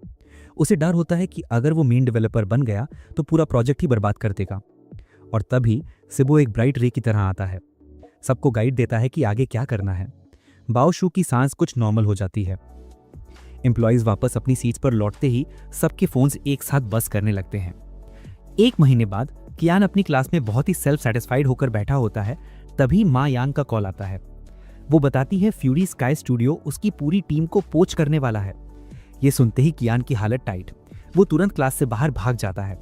उसे डर होता है कि अगर वो मेन डेवलपर बन गया तो पूरा प्रोजेक्ट ही बर्बाद कर देगा। और तभी सिबो एक ब्राइट रे की तरह आता है, सबको गाइड देता है कि आगे क्या करना है। बाओशू की सांस कुछ नॉर्मल हो जाती है। एम्प्लॉयज वापस अपनी सीट्स पर लौटते ही सबके फोन्स एक साथ बस करने लगते हैं। 1 महीने बाद कियान अपनी क्लास में बहुत ही सेल्फ सेटिस्फाइड होकर बैठा होता है। तभी मा यांग का कॉल आता है। वो बताती है फ्यूरी स्काई स्टूडियो उसकी पूरी टीम को पोच करने वाला है। ये सुनते ही कियान की हालत टाइट। वो तुरंत क्लास से बाहर भाग जाता है।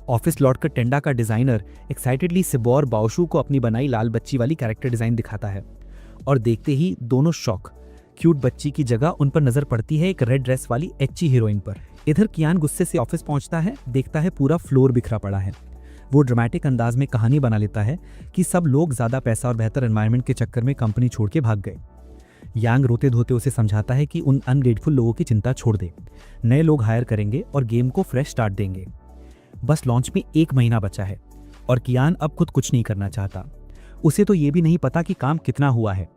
ऑफिस लौटकर टेंडा का डिजाइनर एक्साइटेडली सिबो और बाओशू को अपनी बनाई लाल बच्ची वाली कैरेक्टर डिजाइन दिखाता है और देखते ही दोनों शॉक। क्यूट बच्ची की जगह उन पर नजर पड़ती है एक रेड ड्रेस वाली एच्ची हीरोइन पर। इधर कियान गुस्से से ऑफिस पहुंचता है, देखता है पूरा फ्लोर बिखरा पड़ा है। वो ड्रामेटिक अंदाज में कहानी बना लेता है कि सब लोग ज्यादा पैसा और बेहतर एनवायरनमेंट के चक्कर में कंपनी छोड़ के भाग गए। यांग रोते धोते उसे समझाता है कि उन अनग्रेटफुल लोगों की चिंता छोड़ दे, नए लोग हायर करेंगे और गेम को फ्रेश स्टार्ट देंगे। बस लॉन्च में 1 महीना बचा है और कियान अब खुद कुछ नहीं करना चाहता। उसे तो ये भी नहीं पता कि काम कितना हुआ है।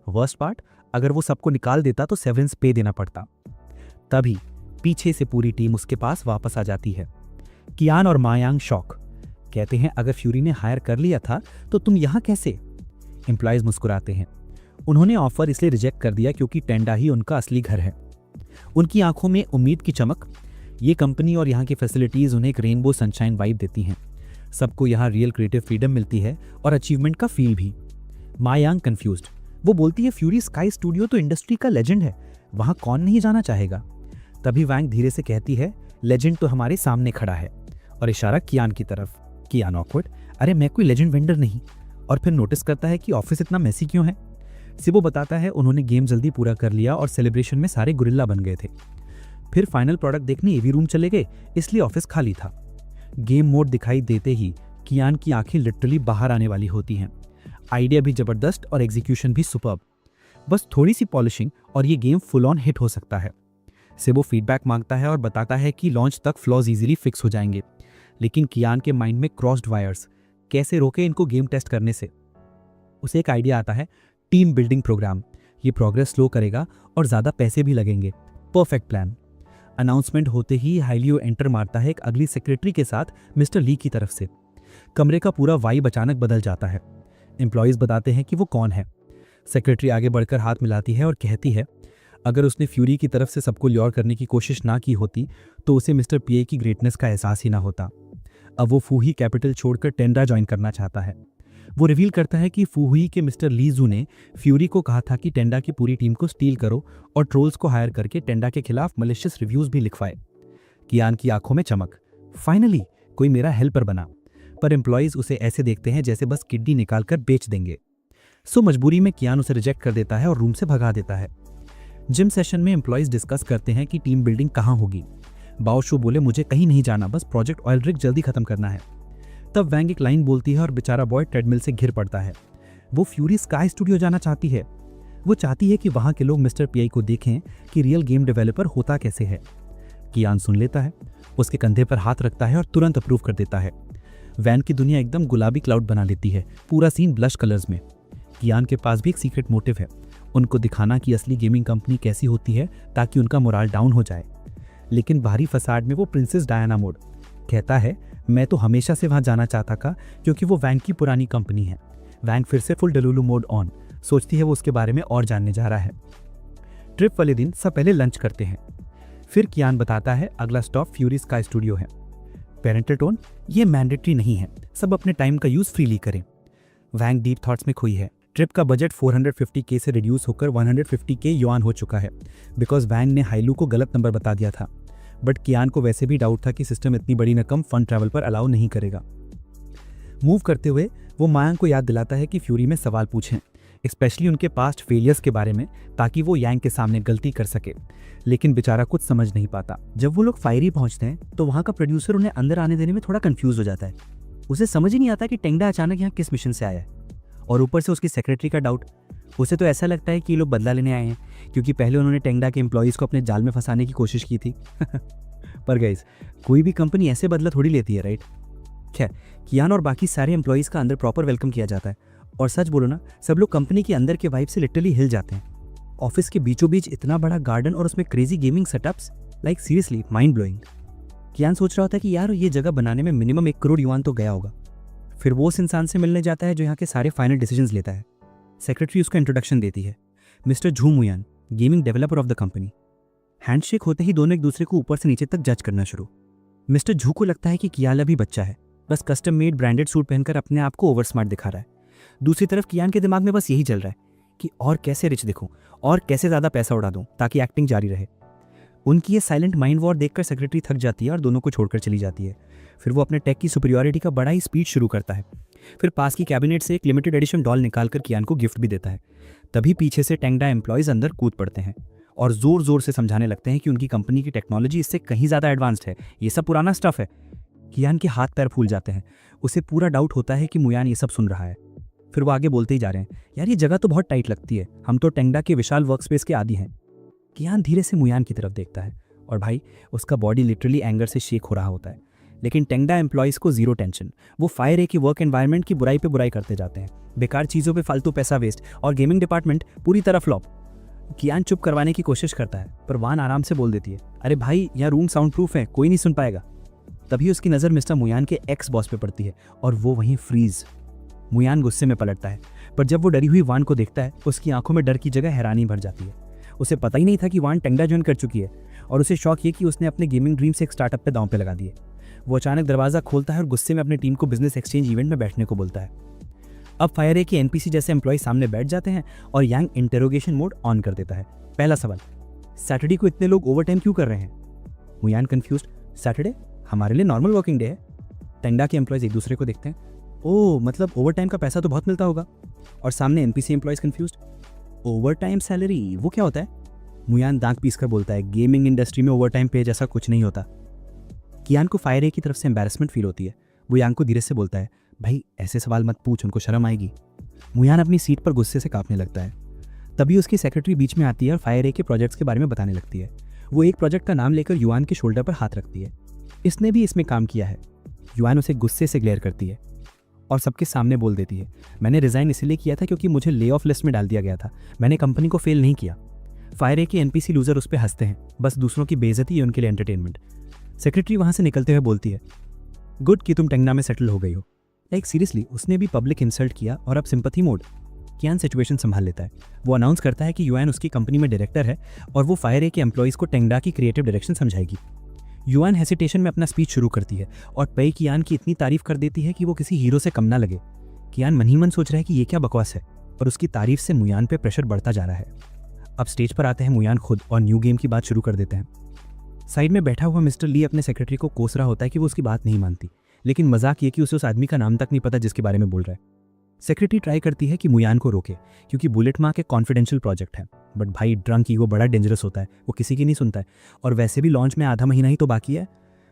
वर्स्ट पार्ट, अगर वो सबको निकाल देता तो सेवरेंस पे देना पड़ता। तभी पीछे से पूरी टीम उसके पास वापस आ जाती है। कियान और मायांग शॉक, कहते हैं अगर फ्यूरी ने हायर कर लिया था तो तुम यहां कैसे? एम्प्लॉयज मुस्कुराते हैं। उन्होंने ऑफर इसलिए रिजेक्ट कर दिया क्योंकि टेंडा ही उनका असली घर है। उनकी आंखों में उम्मीद की चमक। ये कंपनी और यहाँ की फैसिलिटीज उन्हें एक रेनबो सनशाइन वाइब देती हैं। सबको यहाँ रियल क्रिएटिव फ्रीडम मिलती है और अचीवमेंट का फील भी। मायांग कंफ्यूज्ड, वो बोलती है फ्यूरी स्काई स्टूडियो तो इंडस्ट्री का लेजेंड है, वहां कौन नहीं जाना चाहेगा। तभी वैंग धीरे से कहती है लेजेंड तो हमारे सामने खड़ा है, और इशारा कियान की तरफ। कियान ऑकवर्ड, अरे मैं कोई लेजेंड वेंडर नहीं। और फिर नोटिस करता है कि ऑफिस इतना मेसी क्यों है। सिबो बताता है उन्होंने गेम जल्दी पूरा कर लिया और सेलिब्रेशन में सारे गुरिल्ला बन गए थे। फिर फाइनल प्रोडक्ट देखने एवी रूम चले गए, इसलिए ऑफिस खाली था। गेम मोड दिखाई देते ही कियान की आंखें लिटरली बाहर आने वाली होती हैं। आइडिया भी जबरदस्त और एग्जीक्यूशन भी सुपर्ब। बस थोड़ी सी पॉलिशिंग और ये गेम फुल ऑन हिट हो सकता है। सिबो फीडबैक मांगता है और बताता है कि लॉन्च तक फ्लॉज इजीली फिक्स हो जाएंगे, लेकिन कियान के माइंड में क्रॉस्ड वायर्स, कैसे रोके इनको गेम टेस्ट करने से। उसे एक आइडिया आता है, टीम बिल्डिंग प्रोग्राम। ये प्रोग्रेस स्लो करेगा और ज़्यादा पैसे भी लगेंगे। Perfect plan. अनाउंसमेंट होते ही हाइलियो एंटर मारता है एक अगली सेक्रेटरी के साथ मिस्टर ली की तरफ से। कमरे का पूरा वाइब अचानक बदल जाता है। एम्प्लॉयज़ बताते हैं कि वो कौन है। सेक्रेटरी आगे बढ़कर हाथ मिलाती है और कहती है अगर उसने फ्यूरी की तरफ से सबको ल्योर करने की कोशिश ना की होती तो उसे मिस्टर पीए की ग्रेटनेस का एहसास ही ना होता। अब वो फूही कैपिटल छोड़कर टेंडा ज्वाइन करना चाहता है। वो रिवील करता है कि फूही के मिस्टर लीजू ने फ्यूरी को कहा था कि टेंडा की पूरी टीम को स्टील करो और ट्रोल्स को हायर करके टेंडा के खिलाफ मलिशियस रिव्यूज भी लिखवाए। कियान की आंखों में चमक, फाइनली कोई मेरा हेल्पर बना। पर एम्प्लॉयज उसे ऐसे देखते हैं जैसे बस किड्नी निकाल कर बेच देंगे। सो मजबूरी में कियान उसे रिजेक्ट कर देता है और रूम से भगा देता है। जिम सेशन में एम्प्लॉयज डिस्कस करते हैं कि टीम बिल्डिंग कहाँ होगी। बाओशू बोले मुझे कहीं नहीं जाना, बस प्रोजेक्ट ऑयल रिग जल्दी खत्म करना है। तब वैंग एक लाइन बोलती है और बेचारा बॉय ट्रेडमिल से घिर पड़ता है। वो फ्यूरी स्काई स्टूडियो जाना चाहती है। वो चाहती है कि वहां के लोग मिस्टर पीआई को देखें कि रियल गेम डेवलपर होता कैसे है। कियान सुन लेता है, उसके कंधे पर हाथ रखता है और तुरंत अप्रूव कर देता है। वैन की दुनिया एकदम गुलाबी क्लाउड बना लेती है, पूरा सीन ब्लश कलर्स में। कियान के पास भी एक सीक्रेट मोटिव है, उनको दिखाना कि असली गेमिंग कंपनी कैसी होती है ताकि उनका मोराल डाउन हो जाए। लेकिन बाहरी फसाड में वो प्रिंसेस डायना मोड कहता है, मैं तो हमेशा से वहाँ जाना चाहता था क्योंकि वो वैंग की पुरानी कंपनी है। वैंग फिर से फुल डेलुलु मोड ऑन, सोचती है वो उसके बारे में और जानने जा रहा है। ट्रिप वाले दिन सब पहले लंच करते हैं। फिर कियान बताता है अगला स्टॉप फ्यूरी स्काई स्टूडियो है। पेरेंटल टोन, ये मैंडेटरी नहीं है, सब अपने टाइम का यूज़ फ्रीली करें। वैंग डीप थॉट्स में खोई है। ट्रिप का बजट 450K से रिड्यूस होकर 150K युआन हो चुका है बिकॉज वैंग ने हाइलू को गलत नंबर बता दिया था। बट कियान को वैसे भी डाउट था कि सिस्टम इतनी बड़ी रकम फन ट्रैवल पर अलाउ नहीं करेगा। मूव करते हुए वो मायांग को याद दिलाता है कि फ्यूरी में सवाल पूछें, स्पेशली उनके पास्ट फेलियर्स के बारे में, ताकि वो यांग के सामने गलती कर सके। लेकिन बेचारा कुछ समझ नहीं पाता। जब वो लोग फायरी पहुंचते हैं तो वहाँ का प्रोड्यूसर उन्हें अंदर आने देने में थोड़ा कंफ्यूज हो जाता है। उसे समझ ही नहीं आता कि टेंगडा अचानक यहाँ किस मिशन से आया है, और ऊपर से उसकी सेक्रेटरी का डाउट। उसे तो ऐसा लगता है कि ये लोग बदला लेने आए हैं क्योंकि पहले उन्होंने टेंगडा के एम्प्लॉयज़ को अपने जाल में फंसाने की कोशिश की थी। पर गाइस, कोई भी कंपनी ऐसे बदला थोड़ी लेती है, राइट? खैर, कियान और बाकी सारे एम्प्लॉयज़ का अंदर प्रॉपर वेलकम किया जाता है। और सच बोलो ना, सब लोग कंपनी के अंदर के वाइब से लिटरली हिल जाते हैं। ऑफिस के बीचों बीच इतना बड़ा गार्डन और उसमें crazy gaming setups, like seriously mind blowing. Kian सोच रहा होता है कि यार ये जगह बनाने में मिनिमम 1 करोड़ युआन तो गया होगा। फिर वो उस इंसान से मिलने जाता है जो यहाँ के सारे फाइनल डिसीजंस लेता है। सेक्रेटरी उसका इंट्रोडक्शन देती है, mister Zhu Muyan, gaming developer of the company. Handshake होते ही दोनों एक दूसरे को ऊपर से नीचे तक जज करना शुरू। मिस्टर झू को लगता है कि कियान अभी बच्चा है, बस कस्टम मेड ब्रांडेड सूट पहनकर अपने आप को ओवर स्मार्ट दिखा रहा है। दूसरी तरफ कियान के दिमाग में बस यही चल रहा है कि और कैसे रिच दिखूं और कैसे ज़्यादा पैसा उड़ा दूं ताकि एक्टिंग जारी रहे। उनकी ये साइलेंट माइंड वॉर देखकर सेक्रेटरी थक जाती है और दोनों को छोड़कर चली जाती है। फिर वो अपने टेक की सुपीरियरिटी का बड़ा ही स्पीच शुरू करता है। फिर पास की कैबिनेट से एक लिमिटेड एडिशन डॉल निकालकर कियान को गिफ्ट भी देता है। तभी पीछे से टेंगडा एम्प्लॉयज़ अंदर कूद पड़ते हैं और ज़ोर ज़ोर से समझाने लगते हैं कि उनकी कंपनी की टेक्नोलॉजी इससे कहीं ज़्यादा एडवांस्ड है, ये सब पुराना स्टफ है। कियान के हाथ पैर फूल जाते हैं। उसे पूरा डाउट होता है कि मुयान ये सब सुन रहा है। फिर वो आगे बोलते ही जा रहे हैं, यार ये जगह तो बहुत टाइट लगती है, हम तो टेंगडा के विशाल वर्क स्पेस के आदी हैं। कियान धीरे से मुयान की तरफ देखता है और भाई उसका बॉडी लिटरली एंगर से शेक हो रहा होता है। लेकिन टेंगडा एम्प्लॉयज़ को जीरो टेंशन। वो फायर ए की वर्क एनवायरनमेंट की बुराई पे बुराई करते जाते हैं, बेकार चीज़ों पे फालतू पैसा वेस्ट, और गेमिंग डिपार्टमेंट पूरी तरह फ्लॉप। कियान चुप करवाने की कोशिश करता है पर वान आराम से बोल देती है, अरे भाई यहाँ रूम साउंड प्रूफ है, कोई नहीं सुन पाएगा। तभी उसकी नज़र मिस्टर मुयान के एक्स बॉस पे पड़ती है और वो वहीं फ्रीज। मुयान गुस्से में पलटता है, पर जब वो डरी हुई वान को देखता है उसकी आंखों में डर की जगह हैरानी भर जाती है। उसे पता ही नहीं था कि वान टेंगडा ज्वाइन कर चुकी है, और उसे शौक ये कि उसने अपने गेमिंग ड्रीम से एक स्टार्टअप पे दांव पे लगा दिए। वो अचानक दरवाज़ा खोलता है और गुस्से में अपनी टीम को बिजनेस एक्सचेंज इवेंट में बैठने को बोलता है। अब फायर ए के एनपीसी जैसे एम्प्लॉय सामने बैठ जाते हैं और यांग इंटेरोगेशन मोड ऑन कर देता है। पहला सवाल, सैटरडे को इतने लोग ओवर टाइम क्यों कर रहे हैं? मुयान कंफ्यूज्ड, सैटरडे हमारे लिए नॉर्मल वर्किंग डे है। टेंगडा के एम्प्लॉयज़ एक दूसरे को देखते हैं, ओह मतलब ओवर टाइम का पैसा तो बहुत मिलता होगा। और सामने NPC employees confused, over time salary वो क्या होता है? मुयान दांत पीस कर बोलता है, गेमिंग इंडस्ट्री में ओवर टाइम पे जैसा कुछ नहीं होता। कियान को फायर ए की तरफ से एम्बैरेसमेंट फील होती है। वो यांग को धीरे से बोलता है, भाई ऐसे सवाल मत पूछ, उनको शर्म आएगी। मुयान अपनी सीट पर गुस्से से कांपने लगता है। तभी उसकी सेक्रेटरी बीच में आती है और फायर ए के प्रोजेक्ट्स के बारे में बताने लगती है। वो एक प्रोजेक्ट का नाम लेकर युआन के शोल्डर पर हाथ रखती है, इसने भी इसमें काम किया है। युआन उसे गुस्से से ग्लेयर करती है और सबके सामने बोल देती है, मैंने रिज़ाइन इसलिए किया था क्योंकि मुझे ले ऑफ लिस्ट में डाल दिया गया था, मैंने कंपनी को फेल नहीं किया। फायर ए के एनपीसी लूजर उस पर हंसते हैं, बस दूसरों की बेइज्जती है उनके लिए एंटरटेनमेंट। सेक्रेटरी वहाँ से निकलते हुए बोलती है, गुड कि तुम टेंगडा में सेटल हो गई हो। लाइक सीरियसली, उसने भी पब्लिक इंसल्ट किया और अब सिंपैथी मोड। कियान सिचुएशन संभाल लेता है। वो अनाउंस करता है कि युआन उसकी कंपनी में डायरेक्टर है और वो फायर ए के एम्प्लॉयज़ को टेंगडा की क्रिएटिव डायरेक्शन समझाएगी। युआन हेसिटेशन में अपना स्पीच शुरू करती है और पेई कियान की इतनी तारीफ कर देती है कि वो किसी हीरो से कम ना लगे। कियान मन ही मन सोच रहा है कि ये क्या बकवास है, और उसकी तारीफ से मुयान पे प्रेशर बढ़ता जा रहा है। अब स्टेज पर आते हैं मुयान खुद और न्यू गेम की बात शुरू कर देते हैं। साइड में बैठा हुआ मिस्टर ली अपने सेक्रेटरी को कोस रहा होता है कि वो उसकी बात नहीं मानती, लेकिन मजाक ये कि उसे उस आदमी का नाम तक नहीं पता जिसके बारे में बोल रहा है। सेक्रेटरी ट्राई करती है कि मुयान को रोके क्योंकि बुलेट मार्क एक कॉन्फिडेंशियल प्रोजेक्ट है, बट भाई ड्रंक ईगो बड़ा डेंजरस होता है, वो किसी की नहीं सुनता है। और वैसे भी लॉन्च में आधा महीना ही तो बाकी है।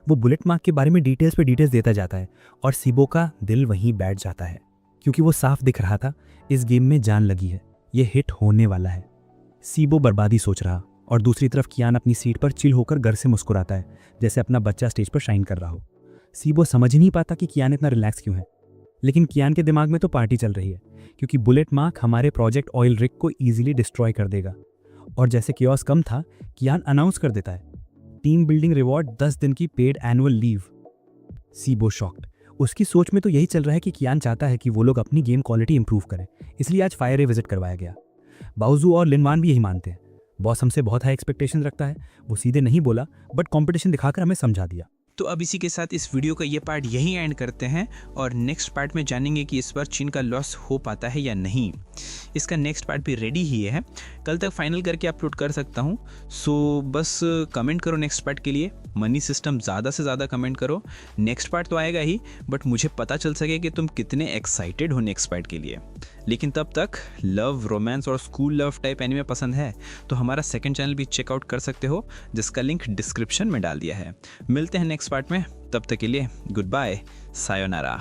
वो बुलेट मार्क के बारे में डिटेल्स पे डिटेल्स देता जाता है और सीबो का दिल वहीं बैठ जाता है क्योंकि वो साफ दिख रहा था इस गेम में जान लगी है, ये हिट होने वाला है। सीबो बर्बादी सोच रहा और दूसरी तरफ कियान अपनी सीट पर चिल होकर घर से मुस्कुराता है जैसे अपना बच्चा स्टेज पर शाइन कर रहा हो। सीबो समझ ही नहीं पाता कि कियान इतना रिलैक्स क्यों है, लेकिन कियान के दिमाग में तो पार्टी चल रही है क्योंकि बुलेट मार्क हमारे प्रोजेक्ट ऑयल रिग को इजीली डिस्ट्रॉय कर देगा। और जैसे कियोस कम था, कियान अनाउंस कर देता है टीम बिल्डिंग रिवॉर्ड 10 दिन की paid annual leave. SIBO shocked, उसकी सोच में तो यही चल रहा है कि कियान चाहता है कि वो लोग अपनी गेम क्वालिटी इंप्रूव करें, इसलिए आज फायर विजिट करवाया गया। बाउजू और लिनवान भी यही मानते हैं। बॉस हमसे बहुत हाई एक्सपेक्टेशन रखता है, वो सीधे नहीं बोला बट कंपटीशन दिखाकर हमें समझा दिया। तो अब इसी के साथ इस वीडियो का ये पार्ट यहीं एंड करते हैं और नेक्स्ट पार्ट में जानेंगे कि इस बार चीन का लॉस हो पाता है या नहीं। इसका नेक्स्ट पार्ट भी रेडी ही है, कल तक फाइनल करके अपलोड कर सकता हूँ। सो बस कमेंट करो नेक्स्ट पार्ट के लिए, मनी सिस्टम ज़्यादा से ज़्यादा कमेंट करो। नेक्स्ट पार्ट तो आएगा ही, बट मुझे पता चल सके कि तुम कितने एक्साइटेड हो नेक्स्ट पार्ट के लिए। लेकिन तब तक लव, रोमांस और स्कूल लव टाइप एनिमे पसंद है तो हमारा सेकंड चैनल भी चेकआउट कर सकते हो, जिसका लिंक डिस्क्रिप्शन में डाल दिया है। मिलते हैं नेक्स्ट पार्ट में, तब तक के लिए गुड बाय, सायोनारा।